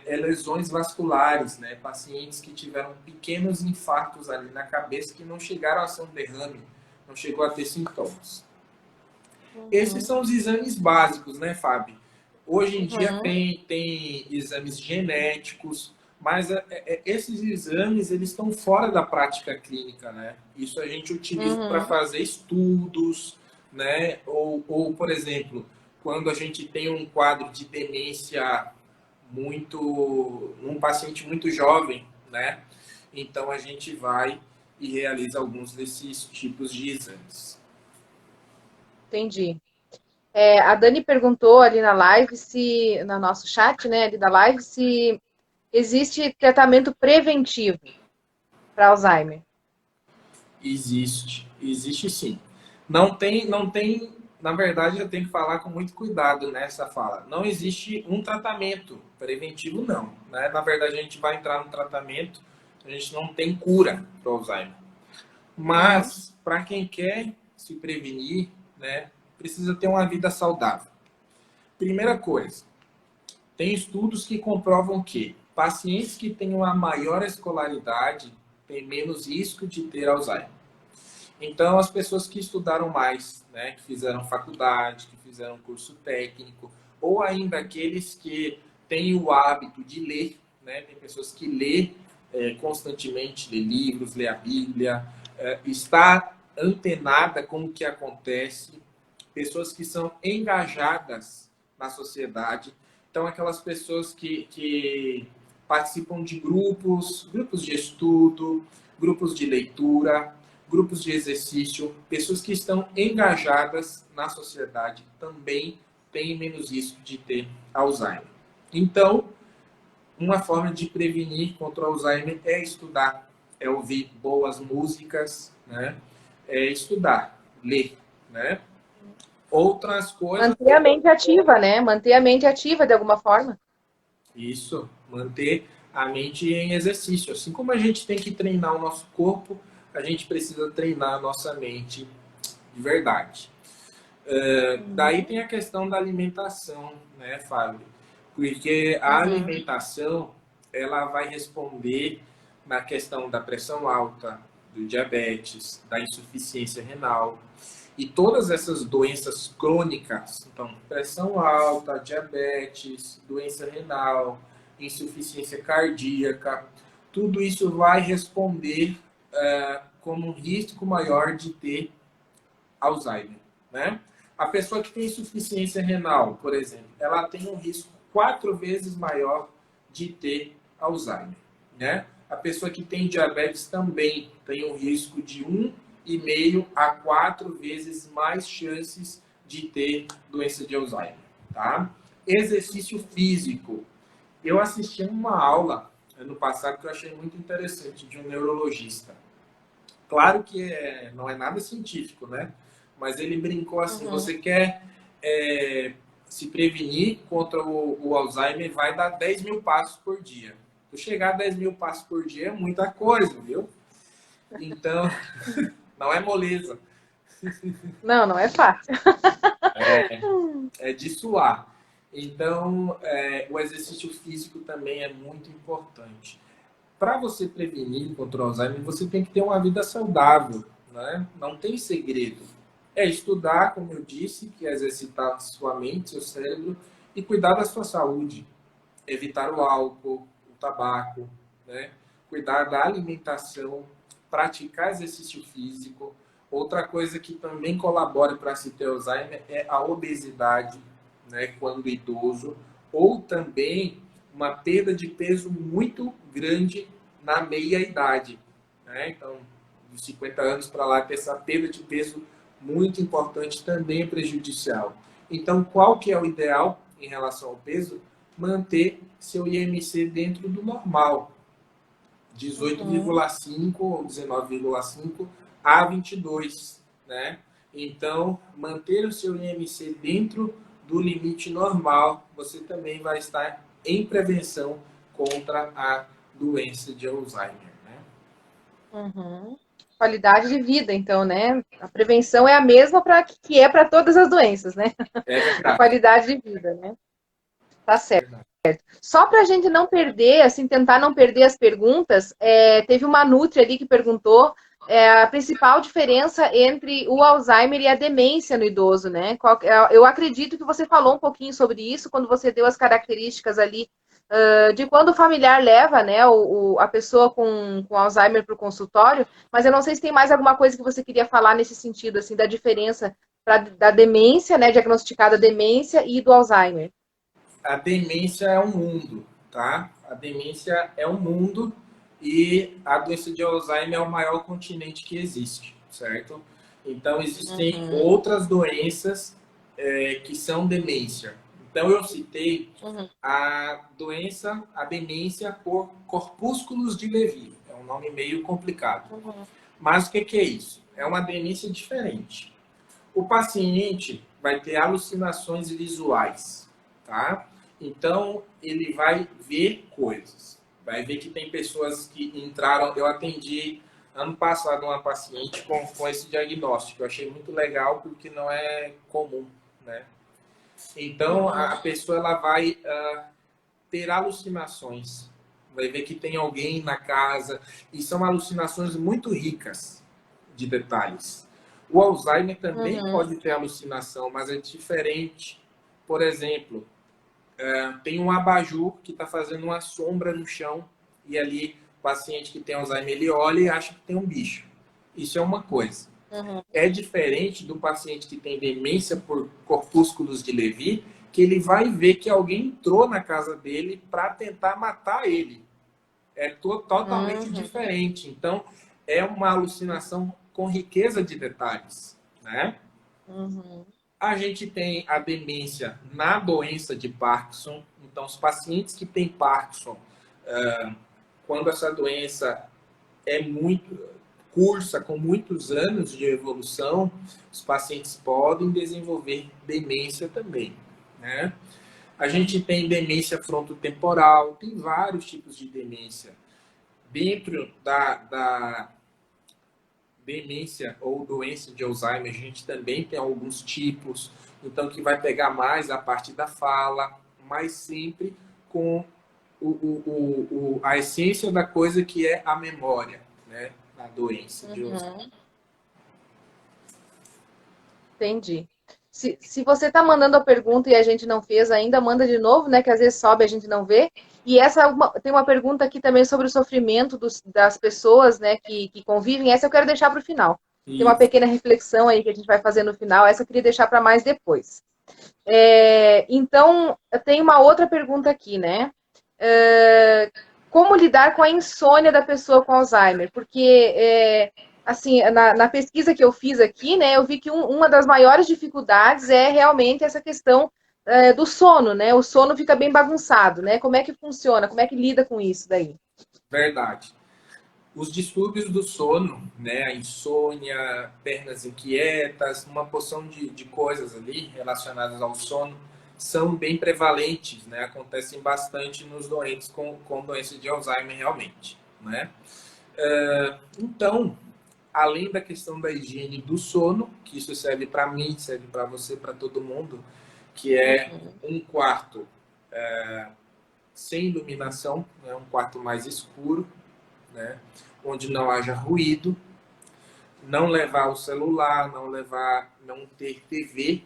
lesões vasculares, né? Pacientes que tiveram pequenos infartos ali na cabeça que não chegaram a ser um derrame, não chegou a ter sintomas. Esses são os exames básicos, né, Fábio? Hoje em dia Uhum, tem exames genéticos, mas esses exames eles estão fora da prática clínica, né? Isso a gente utiliza para uhum, fazer estudos, né? Ou, por exemplo, quando a gente tem um quadro de demência um paciente muito jovem, né? Então a gente vai e realiza alguns desses tipos de exames. entendi. A Dani perguntou ali na live se, no nosso chat, né, ali da live, se existe tratamento preventivo para Alzheimer. Existe sim. Não tem, na verdade eu tenho que falar com muito cuidado nessa fala. Não existe um tratamento preventivo, não. Né? Na verdade a gente vai entrar no tratamento, a gente não tem cura para o Alzheimer. Uhum, Mas, para quem quer se prevenir, né, precisa ter uma vida saudável. Primeira coisa, tem estudos que comprovam que pacientes que têm uma maior escolaridade têm menos risco de ter Alzheimer. Então, as pessoas que estudaram mais, né, que fizeram faculdade, que fizeram curso técnico, ou ainda aqueles que têm o hábito de ler, né, tem pessoas que lê constantemente, lê livros, lê a Bíblia, está antenada com o que acontece, pessoas que são engajadas na sociedade. Então, aquelas pessoas que participam de grupos de estudo, grupos de leitura, grupos de exercício, pessoas que estão engajadas na sociedade também têm menos risco de ter Alzheimer. Então, uma forma de prevenir contra o Alzheimer é estudar, é ouvir boas músicas, né? É estudar, ler, né? Outras coisas, manter a mente ativa, né? Manter a mente ativa de alguma forma. isso, manter a mente em exercício. Assim como a gente tem que treinar o nosso corpo, a gente precisa treinar a nossa mente de verdade. Daí Uhum, tem a questão da alimentação, né, Fábio? Porque a uhum, alimentação, ela vai responder na questão da pressão alta, do diabetes, da insuficiência renal e todas essas doenças crônicas. Então, pressão alta, diabetes, doença renal, insuficiência cardíaca, tudo isso vai responder como um risco maior de ter Alzheimer, né? A pessoa que tem insuficiência renal, por exemplo, ela tem um risco 4 vezes maior de ter Alzheimer, né? A pessoa que tem diabetes também tem um risco de 1,5 a 4 vezes mais chances de ter doença de Alzheimer, tá? Exercício físico. Eu assisti uma aula ano passado que eu achei muito interessante de um neurologista. Claro que não é nada científico, né? Mas ele brincou assim: uhum. você quer se prevenir contra o Alzheimer, vai dar 10 mil passos por dia. Tu chegar a 10 mil passos por dia é muita coisa, viu? Então, não é moleza, Não, não é fácil. é de suar. Então, o exercício físico também é muito importante. Para você prevenir contra o Alzheimer, você tem que ter uma vida saudável, né? Não tem segredo. É estudar, como eu disse, que é exercitar sua mente, seu cérebro e cuidar da sua saúde. Evitar o álcool, o tabaco, né? Cuidar da alimentação, praticar exercício físico. Outra coisa que também colabora para se ter Alzheimer é a obesidade, né? Quando idoso, ou também uma perda de peso muito grande na meia idade, né? Então, dos 50 anos para lá, ter essa perda de peso muito importante também é prejudicial. Então, qual que é o ideal em relação ao peso? Manter seu IMC dentro do normal, Uhum, 18,5 ou 19,5 a 22, né? Então, manter o seu IMC dentro do limite normal, você também vai estar em prevenção contra a doença de Alzheimer, né? uhum. Qualidade de vida, então, né? A prevenção é a mesma para que é para todas as doenças, né? É A verdade, qualidade de vida, né? Tá é certo. verdade. Só para a gente não perder, assim, tentar não perder as perguntas, teve uma Nutri ali que perguntou a principal diferença entre o Alzheimer e a demência no idoso, né? Eu acredito que você falou um pouquinho sobre isso quando você deu as características ali de quando o familiar leva, né, a pessoa com Alzheimer para o consultório, mas eu não sei se tem mais alguma coisa que você queria falar nesse sentido, assim, da diferença da demência, né, diagnosticada demência e do Alzheimer. A demência é um mundo, tá? A demência é um mundo e a doença de Alzheimer é o maior continente que existe, certo? Então, existem outras doenças que são demência. Então, eu citei a doença, a demência por corpúsculos de Lewy. É um nome meio complicado. Mas o que é isso? É uma demência diferente. O paciente vai ter alucinações visuais, tá? Então, ele vai ver coisas. Vai ver que tem pessoas que entraram... Eu atendi ano passado uma paciente com esse diagnóstico. Eu achei muito legal porque não é comum, né? Então, a pessoa ela vai ter alucinações. Vai ver que tem alguém na casa. E são alucinações muito ricas de detalhes. O Alzheimer também pode ter alucinação, mas é diferente. Por exemplo, tem um abajur que está fazendo uma sombra no chão e ali o paciente que tem Alzheimer ele olha e acha que tem um bicho. Isso é uma coisa. É diferente do paciente que tem demência por corpúsculos de Lewy, que ele vai ver que alguém entrou na casa dele para tentar matar ele. É totalmente diferente. Então, é uma alucinação com riqueza de detalhes, né? A gente tem a demência na doença de Parkinson. Então, os pacientes que têm Parkinson, quando essa doença é muito cursa, com muitos anos de evolução, os pacientes podem desenvolver demência também, né? A gente tem demência frontotemporal, tem vários tipos de demência. Dentro da demência ou doença de Alzheimer, a gente também tem alguns tipos, então que vai pegar mais a parte da fala, mas sempre com a essência da coisa que é a memória, né? A doença de Alzheimer. Entendi. Se você está mandando a pergunta e a gente não fez ainda, manda de novo, né? Que às vezes sobe e a gente não vê. E tem uma pergunta aqui também sobre o sofrimento das pessoas, né, que convivem. Essa eu quero deixar para o final. Tem uma pequena reflexão aí que a gente vai fazer no final. Essa eu queria deixar para mais depois. Então, eu tenho uma outra pergunta aqui, né? Como lidar com a insônia da pessoa com Alzheimer? Porque assim, na pesquisa que eu fiz aqui, né, eu vi que uma das maiores dificuldades é realmente essa questão do sono, né? O sono fica bem bagunçado, né? Como é que funciona? Como é que lida com isso daí? Verdade. Os distúrbios do sono, né, a insônia, pernas inquietas, uma porção de coisas ali relacionadas ao sono são bem prevalentes, né? Acontecem bastante nos doentes com doença de Alzheimer realmente, né? Então, além da questão da higiene do sono, que isso serve para mim, serve para você, para todo mundo, que é um quarto sem iluminação, né? Um quarto mais escuro, né? Onde não haja ruído, não levar o celular, não ter TV,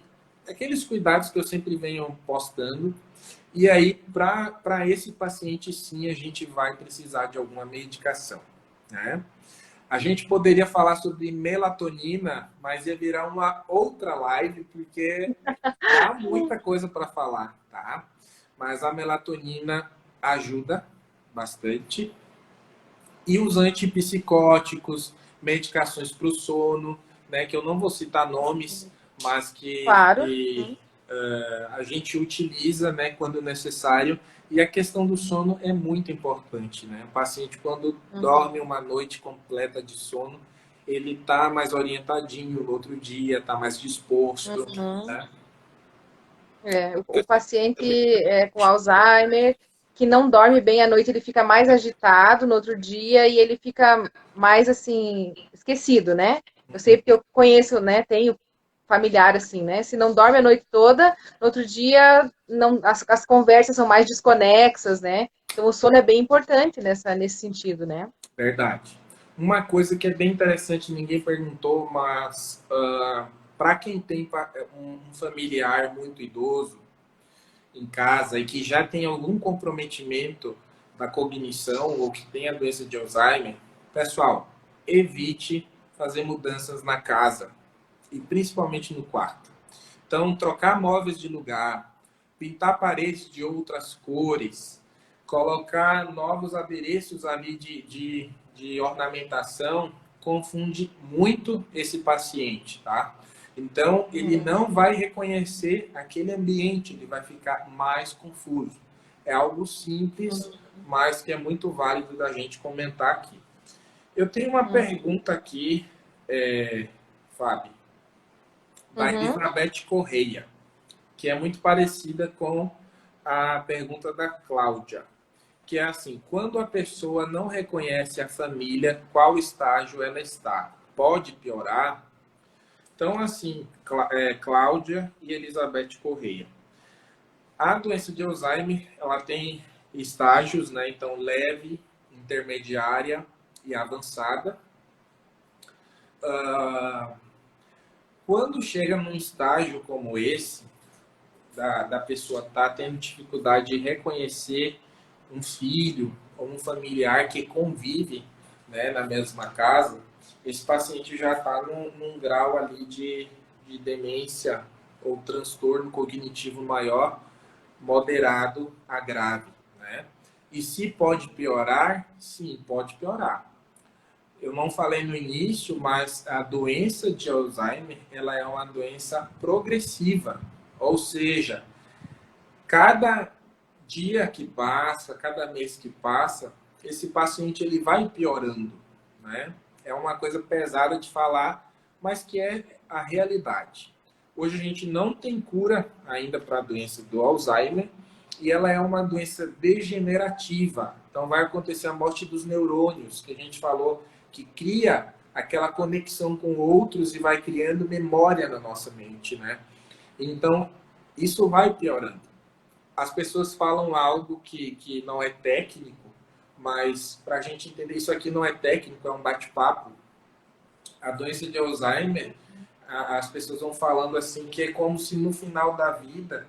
aqueles cuidados que eu sempre venho postando. E aí, para esse paciente, sim, a gente vai precisar de alguma medicação, né? A gente poderia falar sobre melatonina, mas ia virar uma outra live, porque há muita coisa para falar, tá? Mas a melatonina ajuda bastante. E os antipsicóticos, medicações para o sono, né, que eu não vou citar nomes, mas Claro. a gente utiliza, né, quando necessário. E a questão do sono é muito importante, né? O paciente, quando dorme uma noite completa de sono, ele está mais orientadinho no outro dia, está mais disposto, né? O paciente com Alzheimer, que não dorme bem à noite, ele fica mais agitado no outro dia e ele fica mais, assim, esquecido, né? Eu sei porque eu conheço, né? Tenho familiar assim, né? Se não dorme a noite toda, no outro dia não, as conversas são mais desconexas, né? Então o sono é bem importante nesse sentido, né? Verdade. Uma coisa que é bem interessante, ninguém perguntou, mas para quem tem um familiar muito idoso em casa e que já tem algum comprometimento da cognição ou que tem a doença de Alzheimer, pessoal, evite fazer mudanças na casa e principalmente no quarto. Então, trocar móveis de lugar, pintar paredes de outras cores, colocar novos adereços ali de ornamentação, confunde muito esse paciente, tá? Então, ele não vai reconhecer aquele ambiente, ele vai ficar mais confuso. É algo simples, mas que é muito válido da gente comentar aqui. Eu tenho uma pergunta aqui, Fábio, da Elizabeth Correia, que é muito parecida com a pergunta da Cláudia, que é assim, quando a pessoa não reconhece a família, qual estágio ela está? Pode piorar? Então, assim, Cláudia e Elizabeth Correia. A doença de Alzheimer, ela tem estágios, né? Então, leve, intermediária e avançada. Quando chega num estágio como esse, da pessoa estar tendo dificuldade de reconhecer um filho ou um familiar que convive, né, na mesma casa, esse paciente já está num grau ali de demência ou transtorno cognitivo maior, moderado a grave, né? E se pode piorar? Sim, pode piorar. Eu não falei no início, mas a doença de Alzheimer, ela é uma doença progressiva, ou seja, cada dia que passa, cada mês que passa, esse paciente ele vai piorando, né? É uma coisa pesada de falar, mas que é a realidade. Hoje a gente não tem cura ainda para a doença do Alzheimer e ela é uma doença degenerativa. Então vai acontecer a morte dos neurônios, que a gente falou, que cria aquela conexão com outros e vai criando memória na nossa mente, né? Então, isso vai piorando. As pessoas falam algo que não é técnico, mas para a gente entender isso aqui não é técnico, é um bate-papo. A doença de Alzheimer, as pessoas vão falando assim que é como se no final da vida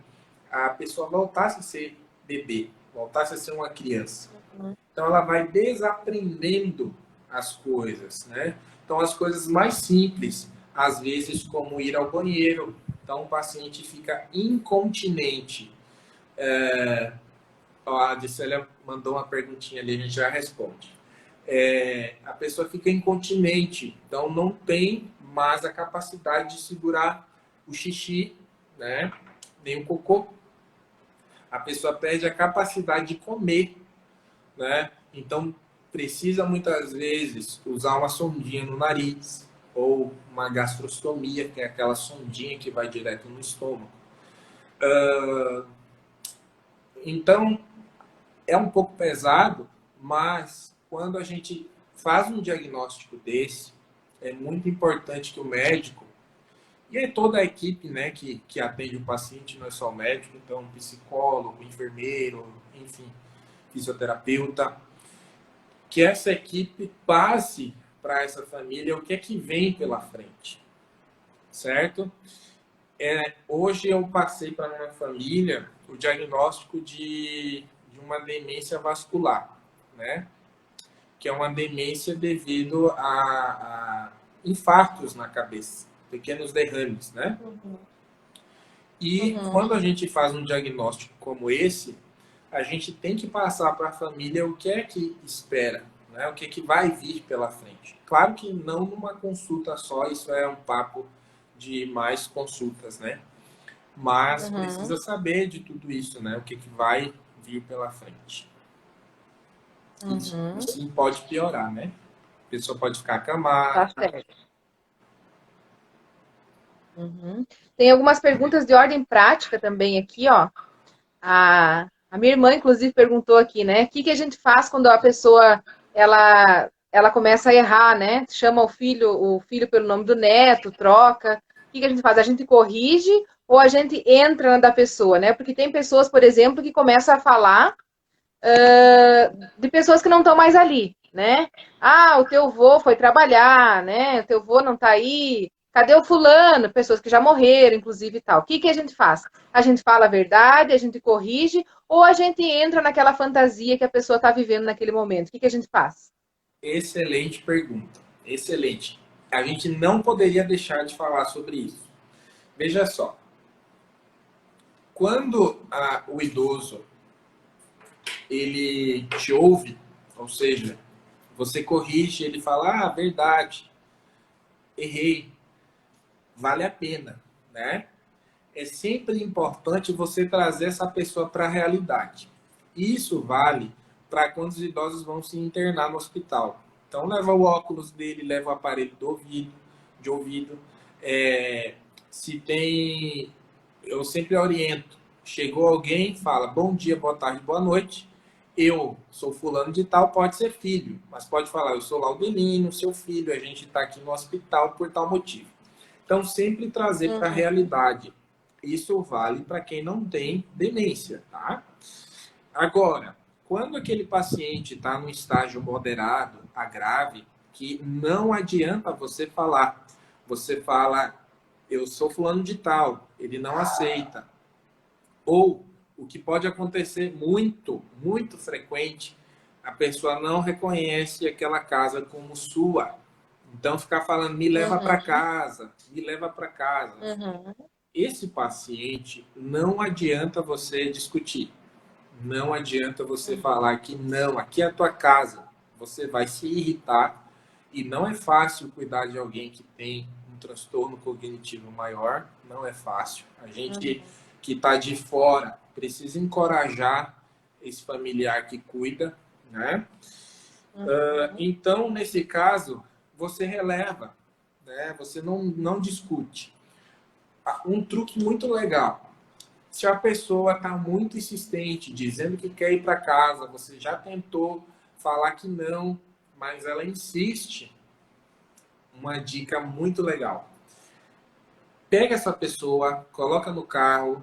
a pessoa voltasse a ser bebê, voltasse a ser uma criança. Então ela vai desaprendendo as coisas, né? Então as coisas mais simples, às vezes como ir ao banheiro. Então o paciente fica incontinente. A Adicélia mandou uma perguntinha ali, a gente já responde. A pessoa fica incontinente, então não tem mais a capacidade de segurar o xixi, né? Nem o cocô. A pessoa perde a capacidade de comer, né? Então precisa muitas vezes usar uma sondinha no nariz ou uma gastrostomia, que é aquela sondinha que vai direto no estômago. Então é um pouco pesado, mas quando a gente faz um diagnóstico desse, é muito importante que o médico, e aí toda a equipe, né, que atende o paciente, não é só o médico, então psicólogo, enfermeiro, enfim, fisioterapeuta, que essa equipe passe para essa família o que é que vem pela frente, certo? Hoje eu passei para uma família o diagnóstico de uma demência vascular, né? Que é uma demência devido a infartos na cabeça, pequenos derrames, né? E quando a gente faz um diagnóstico como esse, a gente tem que passar para a família o que é que espera, né? O que é que vai vir pela frente. Claro que não numa consulta só, isso é um papo de mais consultas, né? Mas precisa saber de tudo isso, né? O que vai vir pela frente. Isso sim pode piorar, né? A pessoa pode ficar acamada. Tá certo. Tem algumas perguntas de ordem prática também aqui, ó. A minha irmã, inclusive, perguntou aqui, né? O que a gente faz quando a pessoa ela começa a errar, né? Chama o filho pelo nome do neto, troca. O que a gente faz? A gente corrige ou a gente entra na da pessoa, né? Porque tem pessoas, por exemplo, que começam a falar de pessoas que não estão mais ali. né? Ah, o teu vô foi trabalhar, né? O teu vô não tá aí. Cadê o fulano? Pessoas que já morreram, inclusive e tal. O que que a gente faz? A gente fala a verdade, a gente corrige, ou a gente entra naquela fantasia que a pessoa está vivendo naquele momento? O que que a gente faz? Excelente pergunta. Excelente. A gente não poderia deixar de falar sobre isso. Veja só, quando o idoso ele te ouve, ou seja, você corrige, ele fala, verdade, errei, vale a pena, né? É sempre importante você trazer essa pessoa para a realidade. Isso vale para quando os idosos vão se internar no hospital. Então, leva o óculos dele, leva o aparelho de ouvido. É, se tem, eu sempre oriento. Chegou alguém, fala bom dia, boa tarde, boa noite. Eu sou fulano de tal, pode ser filho, mas pode falar, eu sou Laudelino, seu filho, a gente está aqui no hospital por tal motivo. Então, sempre trazer para a Uhum, realidade. Isso vale para quem não tem demência, tá? Agora, quando aquele paciente está no estágio moderado a grave, que não adianta você falar. Você fala, eu sou fulano de tal, ele não aceita. Ou, o que pode acontecer muito, muito frequente, a pessoa não reconhece aquela casa como sua. Então, ficar falando, me leva para uhum, casa, me leva para casa. uhum, Esse paciente não adianta você discutir. Não adianta você uhum, falar que não, aqui é a tua casa. Você vai se irritar e não é fácil cuidar de alguém que tem um transtorno cognitivo maior. Não é fácil. A gente uhum, que está de fora precisa encorajar esse familiar que cuida, né? uhum, Então, nesse caso, você releva, né? Você não discute. Um truque muito legal. Se a pessoa está muito insistente, dizendo que quer ir para casa, você já tentou falar que não, mas ela insiste, uma dica muito legal. Pega essa pessoa, coloca no carro,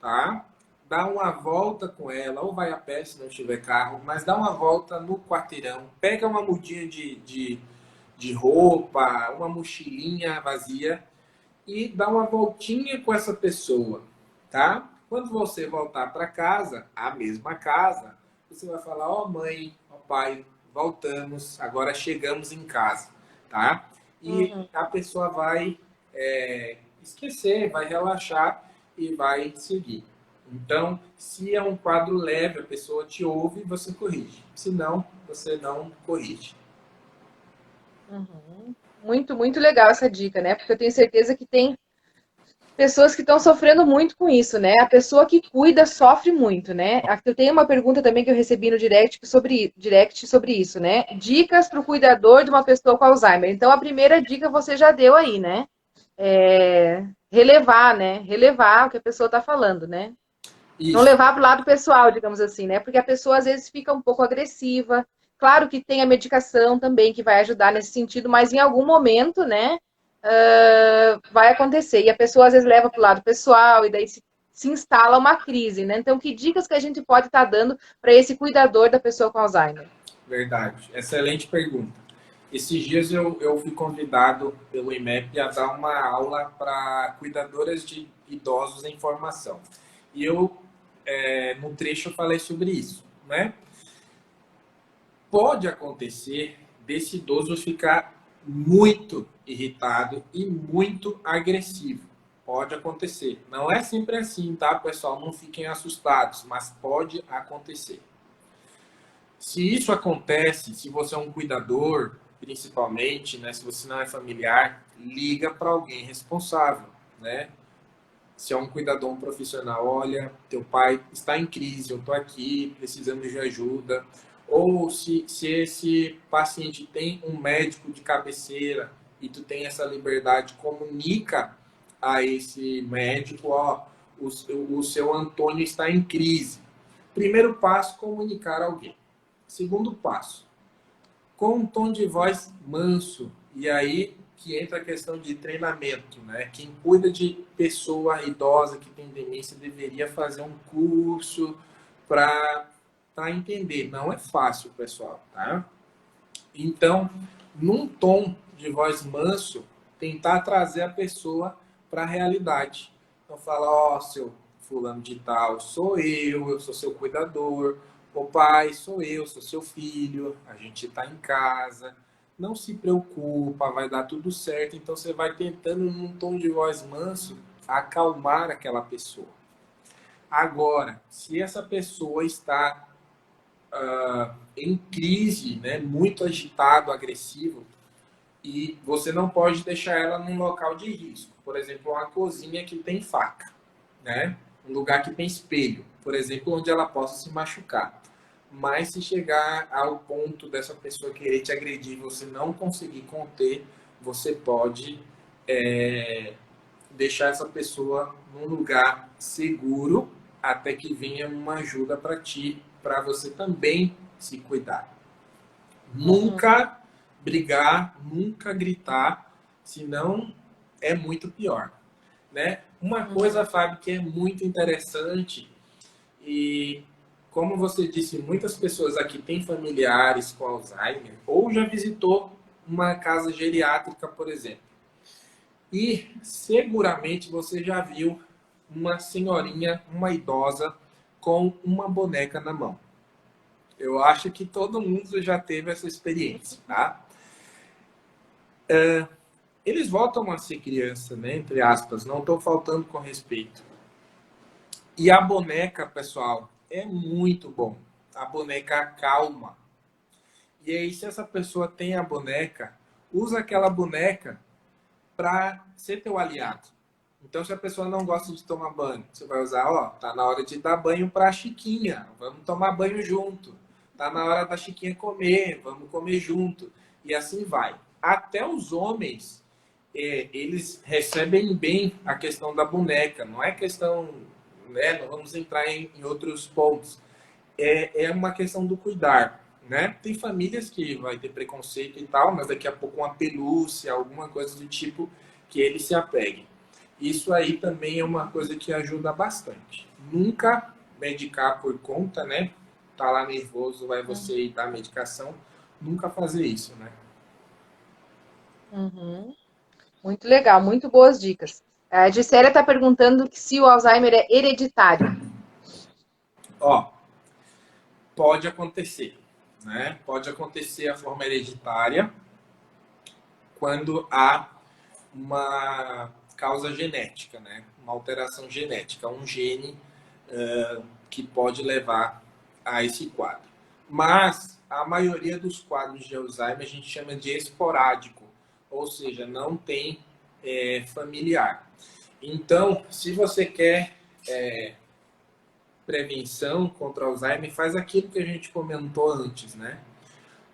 tá? Dá uma volta com ela, ou vai a pé se não tiver carro, mas dá uma volta no quarteirão, pega uma mudinha de roupa, uma mochilinha vazia e dá uma voltinha com essa pessoa, tá? Quando você voltar para casa, a mesma casa, você vai falar: ó, mãe, ó, pai, voltamos, agora chegamos em casa, tá? E uhum. a pessoa vai esquecer, vai relaxar e vai seguir. Então, se é um quadro leve, a pessoa te ouve, você corrige. Se não, você não corrige. Uhum. Muito, muito legal essa dica, né? Porque eu tenho certeza que tem pessoas que estão sofrendo muito com isso, né? A pessoa que cuida sofre muito, né? Eu tenho uma pergunta também que eu recebi no direct sobre isso, né? Dicas para o cuidador de uma pessoa com Alzheimer. Então, a primeira dica você já deu aí, né? Relevar, né? Relevar o que a pessoa está falando, né? Não Isso, levar para o lado pessoal, digamos assim, né? Porque a pessoa às vezes fica um pouco agressiva. Claro que tem a medicação também que vai ajudar nesse sentido, mas em algum momento, né, vai acontecer. E a pessoa às vezes leva para o lado pessoal e daí se instala uma crise, né? Então, que dicas que a gente pode estar dando para esse cuidador da pessoa com Alzheimer? verdade. Excelente pergunta. Esses dias eu fui convidado pelo IMEP a dar uma aula para cuidadoras de idosos em formação. E eu, no trecho, eu falei sobre isso, né? Pode acontecer desse idoso ficar muito irritado e muito agressivo. Pode acontecer. Não é sempre assim, tá, pessoal? Não fiquem assustados, mas pode acontecer. Se isso acontece, se você é um cuidador, principalmente, né, se você não é familiar, liga para alguém responsável, né? Se é um cuidador, um profissional, olha, teu pai está em crise, eu estou aqui, precisamos de ajuda. Ou se esse paciente tem um médico de cabeceira e tu tem essa liberdade, comunica a esse médico, ó, o seu Antônio está em crise. Primeiro passo, comunicar a alguém. Segundo passo, com um tom de voz manso. E aí que entra a questão de treinamento, né? Quem cuida de pessoa idosa que tem demência deveria fazer um curso para entender. Não é fácil, pessoal, tá? Então, num tom de voz manso, tentar trazer a pessoa para a realidade. Então, fala, ó, seu fulano de tal, sou eu sou seu cuidador. O pai, sou eu, sou seu filho, a gente está em casa. Não se preocupa, vai dar tudo certo. Então, você vai tentando, num tom de voz manso, acalmar aquela pessoa. Agora, se essa pessoa está em crise, né, muito agitado, agressivo, e você não pode deixar ela num local de risco. Por exemplo, uma cozinha que tem faca, né? Um lugar que tem espelho, por exemplo, onde ela possa se machucar. Mas se chegar ao ponto dessa pessoa querer te agredir e você não conseguir conter, você pode deixar essa pessoa num lugar seguro até que venha uma ajuda para ti, para você também se cuidar. Nunca brigar, nunca gritar, senão é muito pior, né? Uma coisa, Fábio, que é muito interessante e como você disse, muitas pessoas aqui têm familiares com Alzheimer ou já visitou uma casa geriátrica, por exemplo. E seguramente você já viu uma senhorinha, uma idosa com uma boneca na mão. Eu acho que todo mundo já teve essa experiência, tá? Eles voltam a ser criança, né? Entre aspas, não estou faltando com respeito. E a boneca, pessoal, é muito bom. A boneca acalma. E aí, se essa pessoa tem a boneca, usa aquela boneca para ser teu aliado. Então, se a pessoa não gosta de tomar banho, você vai usar, ó, tá na hora de dar banho para a Chiquinha, vamos tomar banho junto. Tá na hora da Chiquinha comer, vamos comer junto. E assim vai. Até os homens, eles recebem bem a questão da boneca. Não é questão, né? Não vamos entrar em outros pontos. É uma questão do cuidar, né? Tem famílias que vai ter preconceito e tal, mas daqui a pouco uma pelúcia, alguma coisa do tipo que ele se apegue. Isso aí também é uma coisa que ajuda bastante. Nunca medicar por conta, né? Tá lá nervoso, vai você ir dar medicação. Nunca fazer isso, né? Uhum. Muito legal, muito boas dicas. A Gisele está perguntando se o Alzheimer é hereditário. Ó, pode acontecer, né? Pode acontecer a forma hereditária quando há uma causa genética, né? Uma alteração genética, um gene que pode levar a esse quadro. Mas a maioria dos quadros de Alzheimer a gente chama de esporádico, ou seja, não tem familiar. Então, se você quer prevenção contra Alzheimer, faz aquilo que a gente comentou antes, né?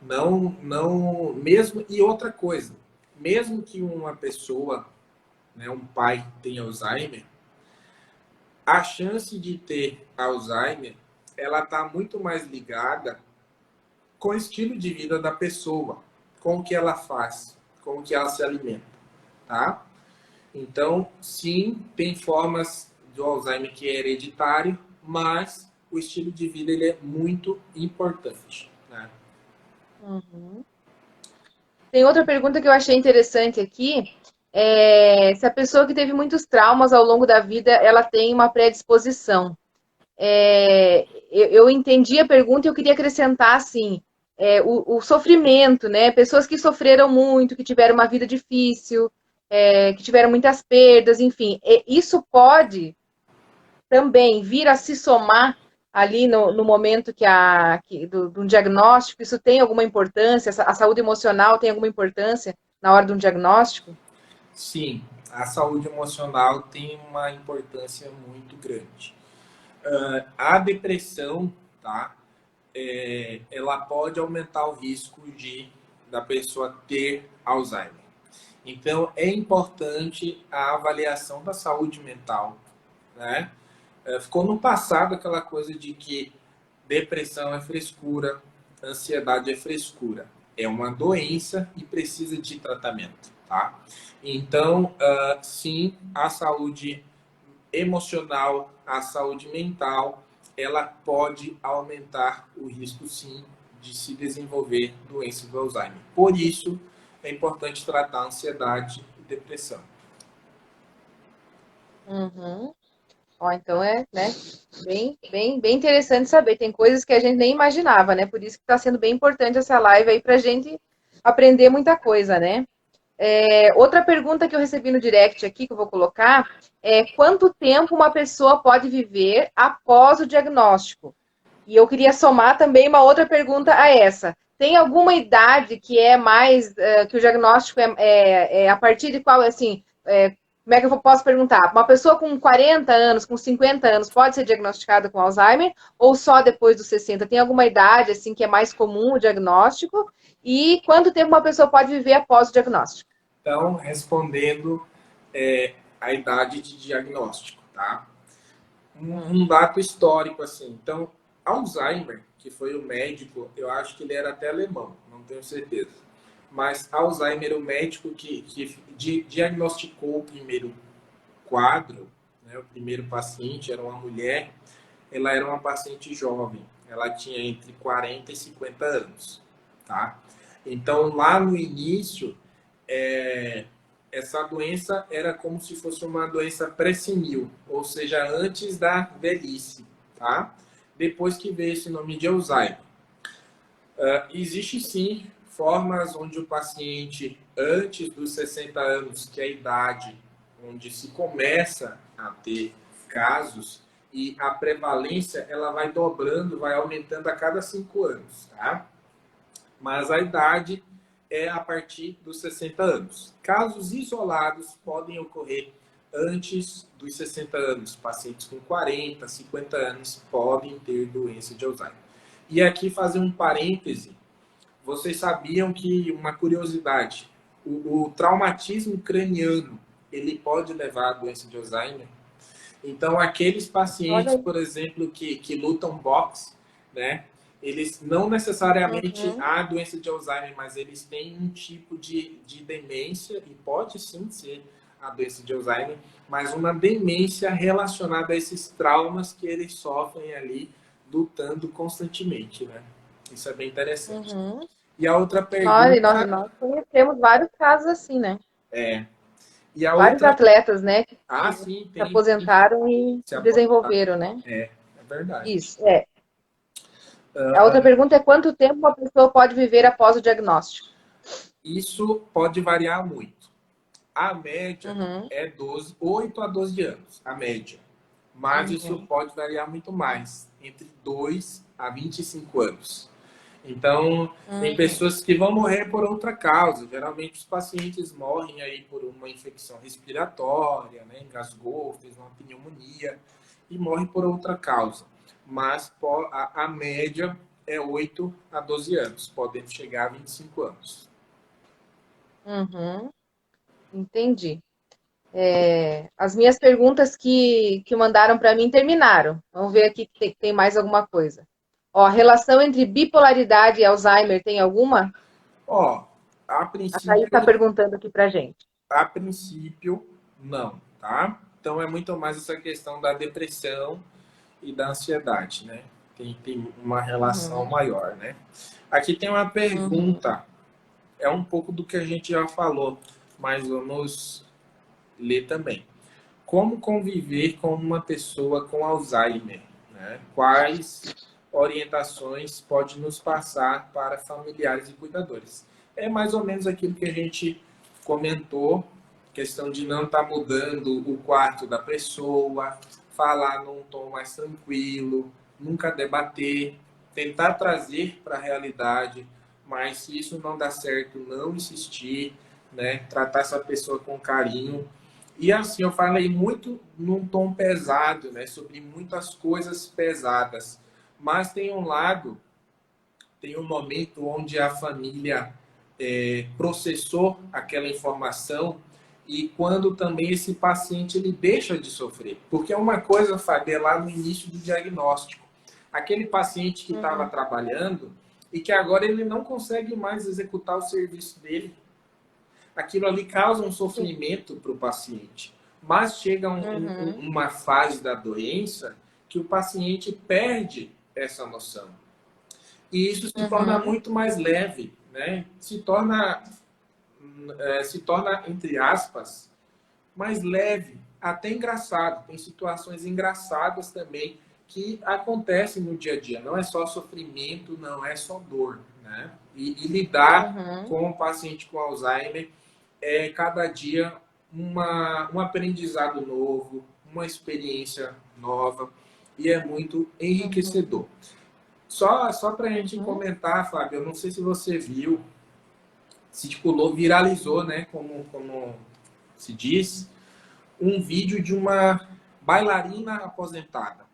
Não, mesmo e outra coisa, mesmo que uma pessoa, né, um pai tenha Alzheimer, a chance de ter Alzheimer, ela está muito mais ligada com o estilo de vida da pessoa, com o que ela faz, com o que ela se alimenta, tá? Então, sim, tem formas do Alzheimer que é hereditário, mas o estilo de vida ele é muito importante, né? Uhum. Tem outra pergunta que eu achei interessante aqui. Se a pessoa que teve muitos traumas ao longo da vida, ela tem uma predisposição. Eu entendi a pergunta e eu queria acrescentar, assim, o sofrimento, né? Pessoas que sofreram muito, que tiveram uma vida difícil, que tiveram muitas perdas, enfim. Isso pode também vir a se somar ali no momento do diagnóstico? Isso tem alguma importância? A saúde emocional tem alguma importância na hora de um diagnóstico? Sim, a saúde emocional tem uma importância muito grande. A depressão, tá? Ela pode aumentar o risco da pessoa ter Alzheimer. Então, é importante a avaliação da saúde mental, né? Ficou no passado aquela coisa de que depressão é frescura, ansiedade é frescura. É uma doença e precisa de tratamento, tá? Então, sim, a saúde emocional, a saúde mental, ela pode aumentar o risco, sim, de se desenvolver doença do Alzheimer. Por isso, é importante tratar ansiedade e depressão. Uhum. Ó, então né, bem interessante saber. Tem coisas que a gente nem imaginava, né? Por isso que está sendo bem importante essa live aí para a gente aprender muita coisa, né? Outra pergunta que eu recebi no direct aqui, que eu vou colocar, é quanto tempo uma pessoa pode viver após o diagnóstico? E eu queria somar também uma outra pergunta a essa. Tem alguma idade que é mais, que o diagnóstico é a partir de qual, assim, como é que eu posso perguntar? Uma pessoa com 40 anos, com 50 anos, pode ser diagnosticada com Alzheimer ou só depois dos 60? Tem alguma idade, assim, que é mais comum o diagnóstico? E quanto tempo uma pessoa pode viver após o diagnóstico? Então, respondendo a idade de diagnóstico, tá? Um dado histórico, assim. Então, Alzheimer, que foi o médico, eu acho que ele era até alemão, não tenho certeza. Mas Alzheimer, o médico que diagnosticou o primeiro quadro, né, o primeiro paciente era uma mulher, ela era uma paciente jovem, ela tinha entre 40 e 50 anos, tá? Então, lá no início, essa doença era como se fosse uma doença pré-senil, ou seja, antes da velhice, tá? Depois que veio esse nome de Alzheimer. Existe sim formas onde o paciente, antes dos 60 anos, que é a idade onde se começa a ter casos, e a prevalência ela vai dobrando, vai aumentando a cada 5 anos, tá? Mas a idade é a partir dos 60 anos. Casos isolados podem ocorrer antes dos 60 anos. Pacientes com 40, 50 anos podem ter doença de Alzheimer. E aqui fazer um parêntese. Vocês sabiam que, uma curiosidade, o traumatismo craniano, ele pode levar à doença de Alzheimer? Então, aqueles pacientes, por exemplo, que lutam boxe, né? Eles não necessariamente há doença de Alzheimer, mas eles têm um tipo de demência, e pode sim ser a doença de Alzheimer, mas uma demência relacionada a esses traumas que eles sofrem ali, lutando constantemente, né? Isso é bem interessante. E a outra pergunta... Nós conhecemos vários casos assim, né? E a vários outra... atletas, né? Que sim, se aposentaram e se desenvolveram, né? É verdade. Isso, A outra pergunta é quanto tempo uma pessoa pode viver após o diagnóstico? Isso pode variar muito. A média é 8 a 12 anos, a média. Mas isso pode variar muito mais, entre 2 a 25 anos. Então, tem pessoas que vão morrer por outra causa. Geralmente, os pacientes morrem aí por uma infecção respiratória, né? Engasgou, fez uma pneumonia e morre por outra causa. Mas a média é 8 a 12 anos, podendo chegar a 25 anos. Entendi. As minhas perguntas que mandaram para mim terminaram. Vamos ver aqui que tem mais alguma coisa. Ó, a relação entre bipolaridade e Alzheimer tem alguma? A A princípio... Thaís está perguntando aqui para gente. A princípio, não, tá? Então, é muito mais essa questão da depressão e da ansiedade, né? Tem uma relação maior, né? Aqui tem uma pergunta, é um pouco do que a gente já falou, mas vamos ler também. Como conviver com uma pessoa com Alzheimer, né? Quais orientações pode nos passar para familiares e cuidadores? É mais ou menos aquilo que a gente comentou, questão de não estar mudando o quarto da pessoa, falar num tom mais tranquilo, nunca debater, tentar trazer para a realidade, mas se isso não dá certo, não insistir, né? Tratar essa pessoa com carinho. E assim, eu falei muito num tom pesado, né? Sobre muitas coisas pesadas, mas tem um lado, tem um momento onde a família processou aquela informação e quando também esse paciente ele deixa de sofrer. Porque uma coisa, Fábio, é lá no início do diagnóstico. Aquele paciente que estava trabalhando e que agora ele não consegue mais executar o serviço dele. Aquilo ali causa um sofrimento para o paciente. Mas chega uma fase da doença que o paciente perde essa noção. E isso se torna Uhum. muito mais leve, né? Se torna, entre aspas, mais leve, até engraçado. Tem situações engraçadas também que acontecem no dia a dia. Não é só sofrimento, não é só dor, né? E lidar Uhum. com o paciente com Alzheimer é cada dia um aprendizado novo, uma experiência nova e é muito Uhum. enriquecedor. Só para a gente Uhum. comentar, Fábio, eu não sei se você viu, circulou, viralizou, né? Como se diz, um vídeo de uma bailarina aposentada.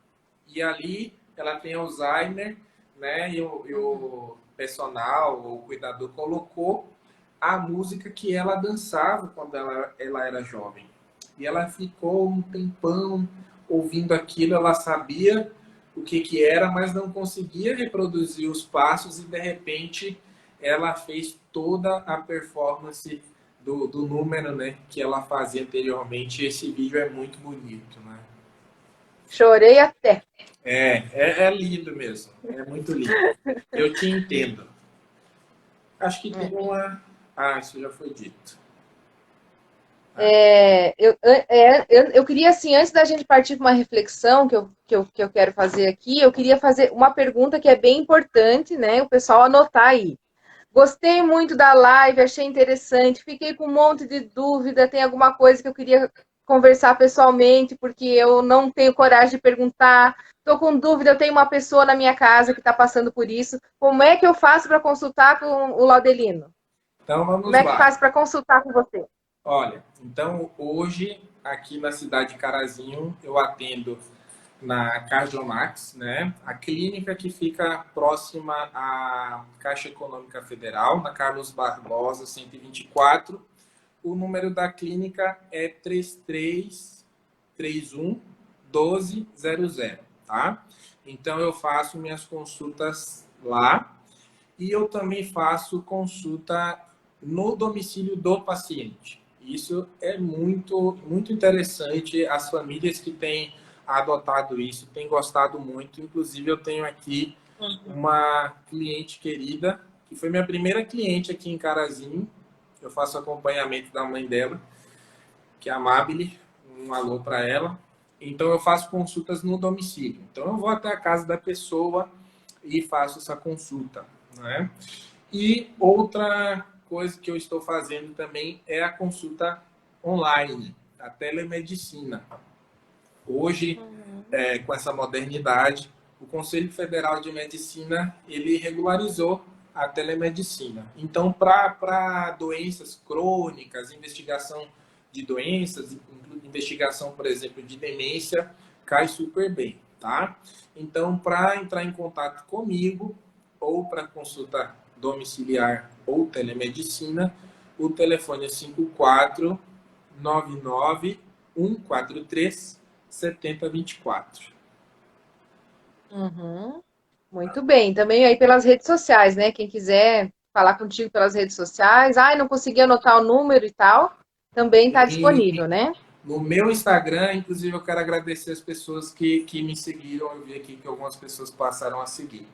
E ali ela tem Alzheimer, né? Uhum. O personal, o cuidador, colocou a música que ela dançava quando ela era jovem. E ela ficou um tempão ouvindo aquilo, ela sabia o que era, mas não conseguia reproduzir os passos e de repente ela fez toda a performance do número, né, que ela fazia anteriormente. Esse vídeo é muito bonito, né? Chorei até. É lindo mesmo, é muito lindo. Eu te entendo. Acho que tem uma. Ah, isso já foi dito. Ah, Eu queria, assim, antes da gente partir para uma reflexão que eu quero fazer aqui, eu queria fazer uma pergunta que é bem importante, né? O pessoal anotar aí. Gostei muito da live, achei interessante, fiquei com um monte de dúvida, tem alguma coisa que eu queria conversar pessoalmente, porque eu não tenho coragem de perguntar. Estou com dúvida, eu tenho uma pessoa na minha casa que está passando por isso. Como é que eu faço para consultar com o Laudelino? então Como vamos é que lá. faço para consultar com você? Olha, então hoje aqui na cidade de Carazinho eu atendo na Cardiomax, né? A clínica que fica próxima à Caixa Econômica Federal, na Carlos Barbosa, 124. O número da clínica é 3331 1200, tá? Então eu faço minhas consultas lá e eu também faço consulta no domicílio do paciente. Isso é muito, muito interessante. As famílias que têm adotado isso têm gostado muito. Inclusive, eu tenho aqui uma cliente querida, que foi minha primeira cliente aqui em Carazinho. Eu faço acompanhamento da mãe dela, que é a Amabile. Um alô para ela. Então, eu faço consultas no domicílio. Então, eu vou até a casa da pessoa e faço essa consulta, né? E outra coisa que eu estou fazendo também é a consulta online, a telemedicina. Hoje, Uhum. com essa modernidade, o Conselho Federal de Medicina ele regularizou a telemedicina. Então, para doenças crônicas, investigação de doenças, investigação, por exemplo, de demência, cai super bem, tá? Então, para entrar em contato comigo ou para consulta domiciliar ou telemedicina, o telefone é 5499 143 7024. Uhum. Muito bem. Também aí pelas redes sociais, né? Quem quiser falar contigo pelas redes sociais, ai, não consegui anotar o número e tal, também está disponível, E né? no meu Instagram, inclusive, eu quero agradecer as pessoas que me seguiram. Eu vi aqui que algumas pessoas passaram a seguir.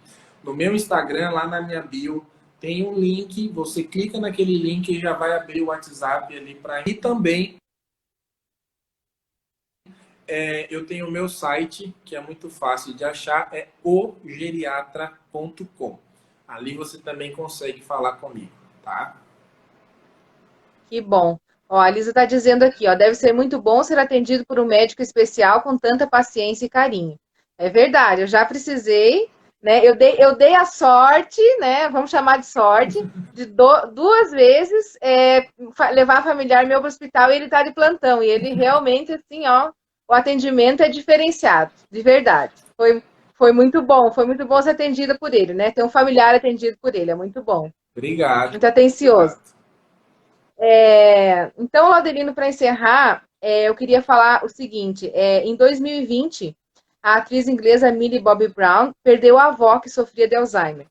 No meu Instagram, lá na minha bio, tem um link. Você clica naquele link e já vai abrir o WhatsApp ali para. E também eu tenho o meu site, que é muito fácil de achar, é ogeriatra.com. Ali você também consegue falar comigo, tá? Que bom. Ó, a Lisa está dizendo aqui, ó, deve ser muito bom ser atendido por um médico especial com tanta paciência e carinho. É verdade, eu já precisei, né? Eu dei a sorte, né? Vamos chamar de sorte, de duas vezes levar familiar meu para o hospital e ele está de plantão. E ele realmente, assim, ó, o atendimento é diferenciado, de verdade. Foi muito bom ser atendida por ele, né? Ter um familiar atendido por ele, é muito bom, Obrigado. muito atencioso. Obrigado. Então, Laudelino, para encerrar, eu queria falar o seguinte: em 2020, a atriz inglesa Millie Bobby Brown perdeu a avó que sofria de Alzheimer.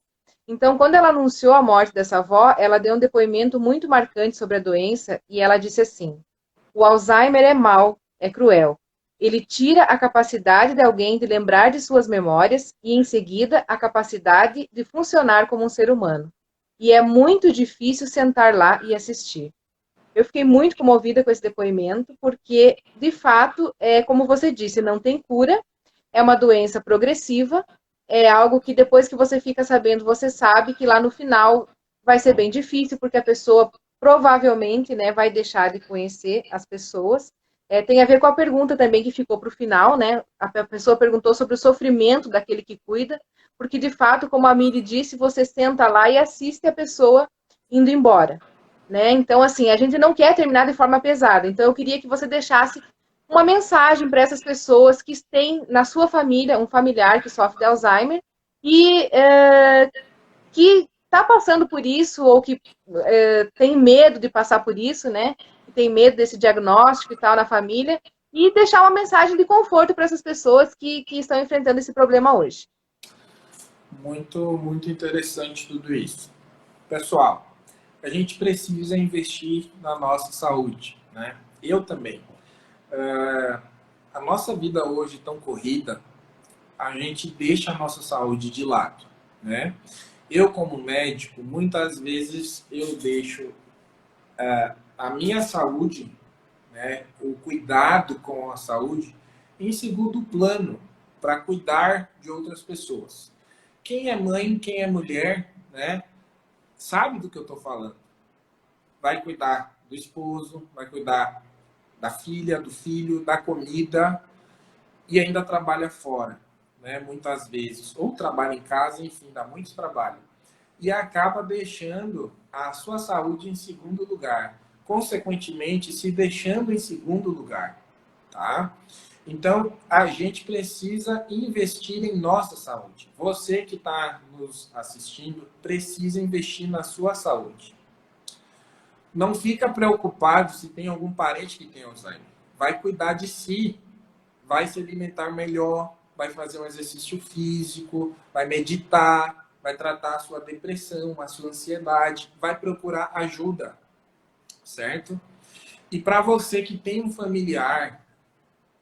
Então, quando ela anunciou a morte dessa avó, ela deu um depoimento muito marcante sobre a doença e ela disse assim: o Alzheimer é mau, é cruel. ele tira a capacidade de alguém de lembrar de suas memórias e, em seguida, a capacidade de funcionar como um ser humano. E é muito difícil sentar lá e assistir. Eu fiquei muito comovida com esse depoimento, porque, de fato, como você disse, não tem cura, é uma doença progressiva, é algo que depois que você fica sabendo, você sabe que lá no final vai ser bem difícil, porque a pessoa provavelmente, né, vai deixar de conhecer as pessoas. Tem a ver com a pergunta também que ficou para o final, né? A pessoa perguntou sobre o sofrimento daquele que cuida, porque de fato, como a Miri disse, você senta lá e assiste a pessoa indo embora, né? Então, assim, a gente não quer terminar de forma pesada. Então, eu queria que você deixasse uma mensagem para essas pessoas que têm na sua família um familiar que sofre de Alzheimer e que está passando por isso ou que tem medo de passar por isso, né? Que tem medo desse diagnóstico e tal na família, e deixar uma mensagem de conforto para essas pessoas que estão enfrentando esse problema hoje. Muito, muito interessante tudo isso. Pessoal, a gente precisa investir na nossa saúde, né? Eu também. A nossa vida hoje tão corrida, a gente deixa a nossa saúde de lado, né? Eu, como médico, muitas vezes eu deixo a minha saúde, né, o cuidado com a saúde, em segundo plano, para cuidar de outras pessoas. Quem é mãe, quem é mulher, né, sabe do que eu estou falando. Vai cuidar do esposo, vai cuidar da filha, do filho, da comida e ainda trabalha fora, né, muitas vezes. Ou trabalha em casa, enfim, dá muito trabalho. E acaba deixando a sua saúde em segundo lugar. Consequentemente, se deixando em segundo lugar, tá? Então, a gente precisa investir em nossa saúde. Você que está nos assistindo precisa investir na sua saúde. Não fica preocupado se tem algum parente que tem Alzheimer. Vai cuidar de si, vai se alimentar melhor, vai fazer um exercício físico, vai meditar, vai tratar a sua depressão, a sua ansiedade, vai procurar ajuda, certo? E para você que tem um familiar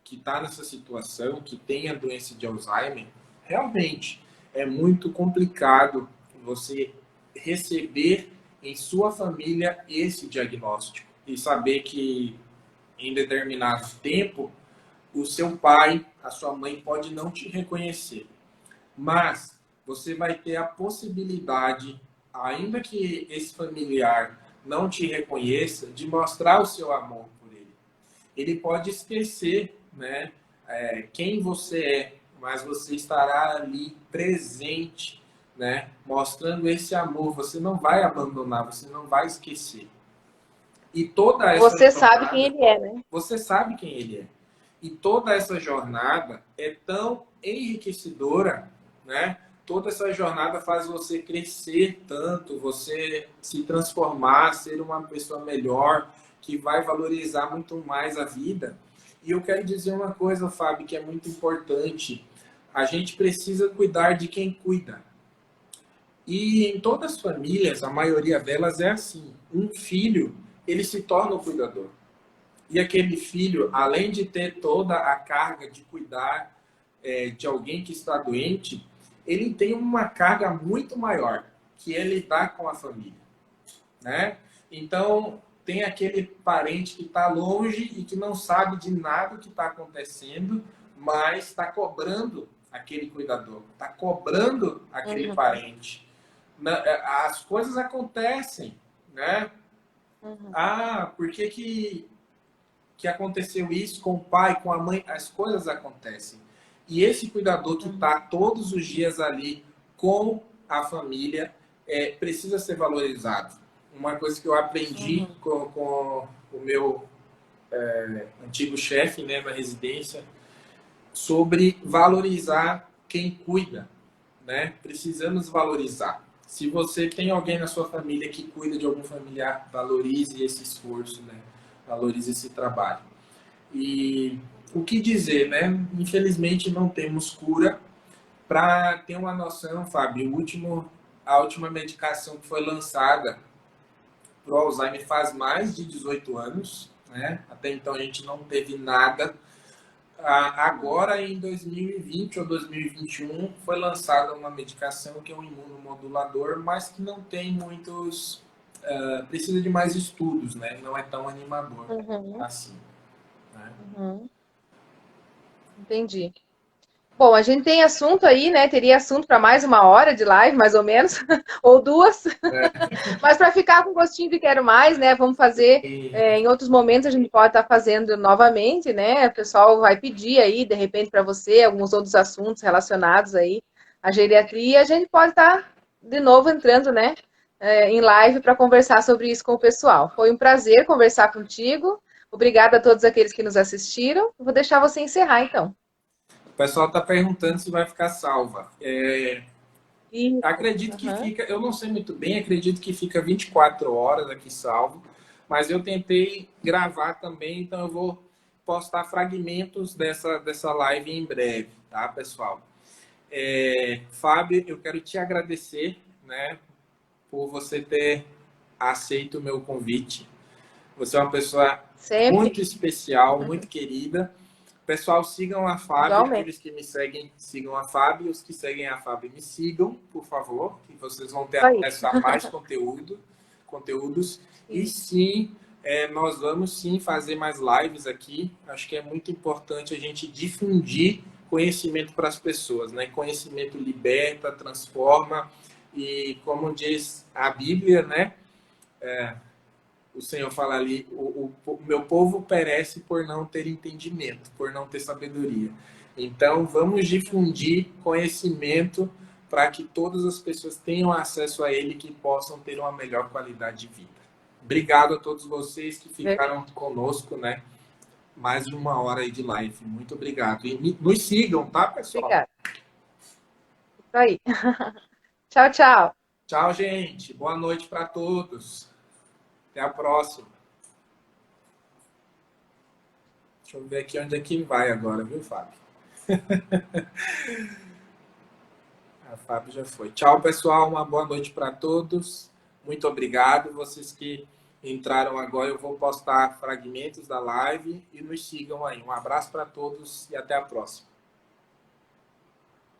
que está nessa situação, que tem a doença de Alzheimer, realmente é muito complicado você receber em sua família esse diagnóstico e saber que em determinado tempo o seu pai, a sua mãe pode não te reconhecer, mas você vai ter a possibilidade, ainda que esse familiar não te reconheça, de mostrar o seu amor por ele. Ele pode esquecer, né, quem você é, mas você estará ali presente, né, mostrando esse amor. Você não vai abandonar, você não vai esquecer. E toda essa Você sabe quem jornada, ele é, né? você sabe quem ele é. E toda essa jornada é tão enriquecedora, né? Toda essa jornada faz você crescer tanto, você se transformar, ser uma pessoa melhor, que vai valorizar muito mais a vida. E eu quero dizer uma coisa, Fábio, que é muito importante. A gente precisa cuidar de quem cuida. E em todas as famílias, a maioria delas é assim. Um filho, ele se torna o cuidador. E aquele filho, além de ter toda a carga de cuidar de alguém que está doente, ele tem uma carga muito maior, que é lidar com a família, né? Então, tem aquele parente que está longe e que não sabe de nada que está acontecendo, mas está cobrando aquele cuidador, está cobrando aquele parente. As coisas acontecem, né? Ah, por que aconteceu isso com o pai, com a mãe? As coisas acontecem. E esse cuidador que está todos os dias ali com a família precisa ser valorizado. Uma coisa que eu aprendi com o meu antigo chefe, né, na residência, sobre valorizar quem cuida, né? Precisamos valorizar. Se você tem alguém na sua família que cuida de algum familiar, valorize esse esforço, né? Valorize esse trabalho. E o que dizer, né? Infelizmente não temos cura. Para ter uma noção, Fábio, a última medicação que foi lançada para o Alzheimer faz mais de 18 anos, né? Até então a gente não teve nada. Agora, em 2020 ou 2021, foi lançada uma medicação que é um imunomodulador, mas que não tem muitos... precisa de mais estudos, né? Não é tão animador Uhum, assim, né? uhum. Entendi. Bom, a gente tem assunto aí, né? Teria assunto para mais uma hora de live, mais ou menos, ou duas. Mas para ficar com gostinho de quero mais, né? Vamos fazer E, em outros momentos a gente pode estar fazendo novamente, né? O pessoal vai pedir aí, de repente, para você alguns outros assuntos relacionados aí à geriatria. A gente pode estar de novo entrando, né? Em live para conversar sobre isso com o pessoal. Foi um prazer conversar contigo. Obrigada a todos aqueles que nos assistiram. Vou deixar você encerrar, então. o pessoal está perguntando se vai ficar salva. Isso. Acredito que Uhum. fica, eu não sei muito bem, acredito que fica 24 horas aqui salvo, mas eu tentei gravar também, então eu vou postar fragmentos dessa live em breve, tá, pessoal? Fábio, eu quero te agradecer, né, por você ter aceito o meu convite. Você é uma pessoa Sempre, muito especial, muito querida. Pessoal, sigam a Fábio. igualmente. Aqueles que me seguem, sigam a Fábio. Os que seguem a Fábio, me sigam, por favor, que vocês vão ter Isso aí. acesso a mais conteúdos. E Isso. sim, nós vamos sim fazer mais lives aqui. Acho que é muito importante a gente difundir conhecimento para as pessoas, né? Conhecimento liberta, transforma e, como diz a Bíblia, né? O Senhor fala ali, o meu povo perece por não ter entendimento, por não ter sabedoria. Então, vamos difundir conhecimento para que todas as pessoas tenham acesso a ele e que possam ter uma melhor qualidade de vida. Obrigado a todos vocês que ficaram conosco, né? Mais de uma hora aí de live. Muito obrigado. E nos sigam, tá, pessoal? Obrigada. Isso aí. Tchau, tchau. Tchau, gente. Boa noite para todos. Até a próxima. Deixa eu ver aqui onde é que vai agora, viu, Fábio? A Fábio já foi. Tchau, pessoal. Uma boa noite para todos. Muito obrigado. Vocês que entraram agora, eu vou postar fragmentos da live e nos sigam aí. Um abraço para todos e até a próxima.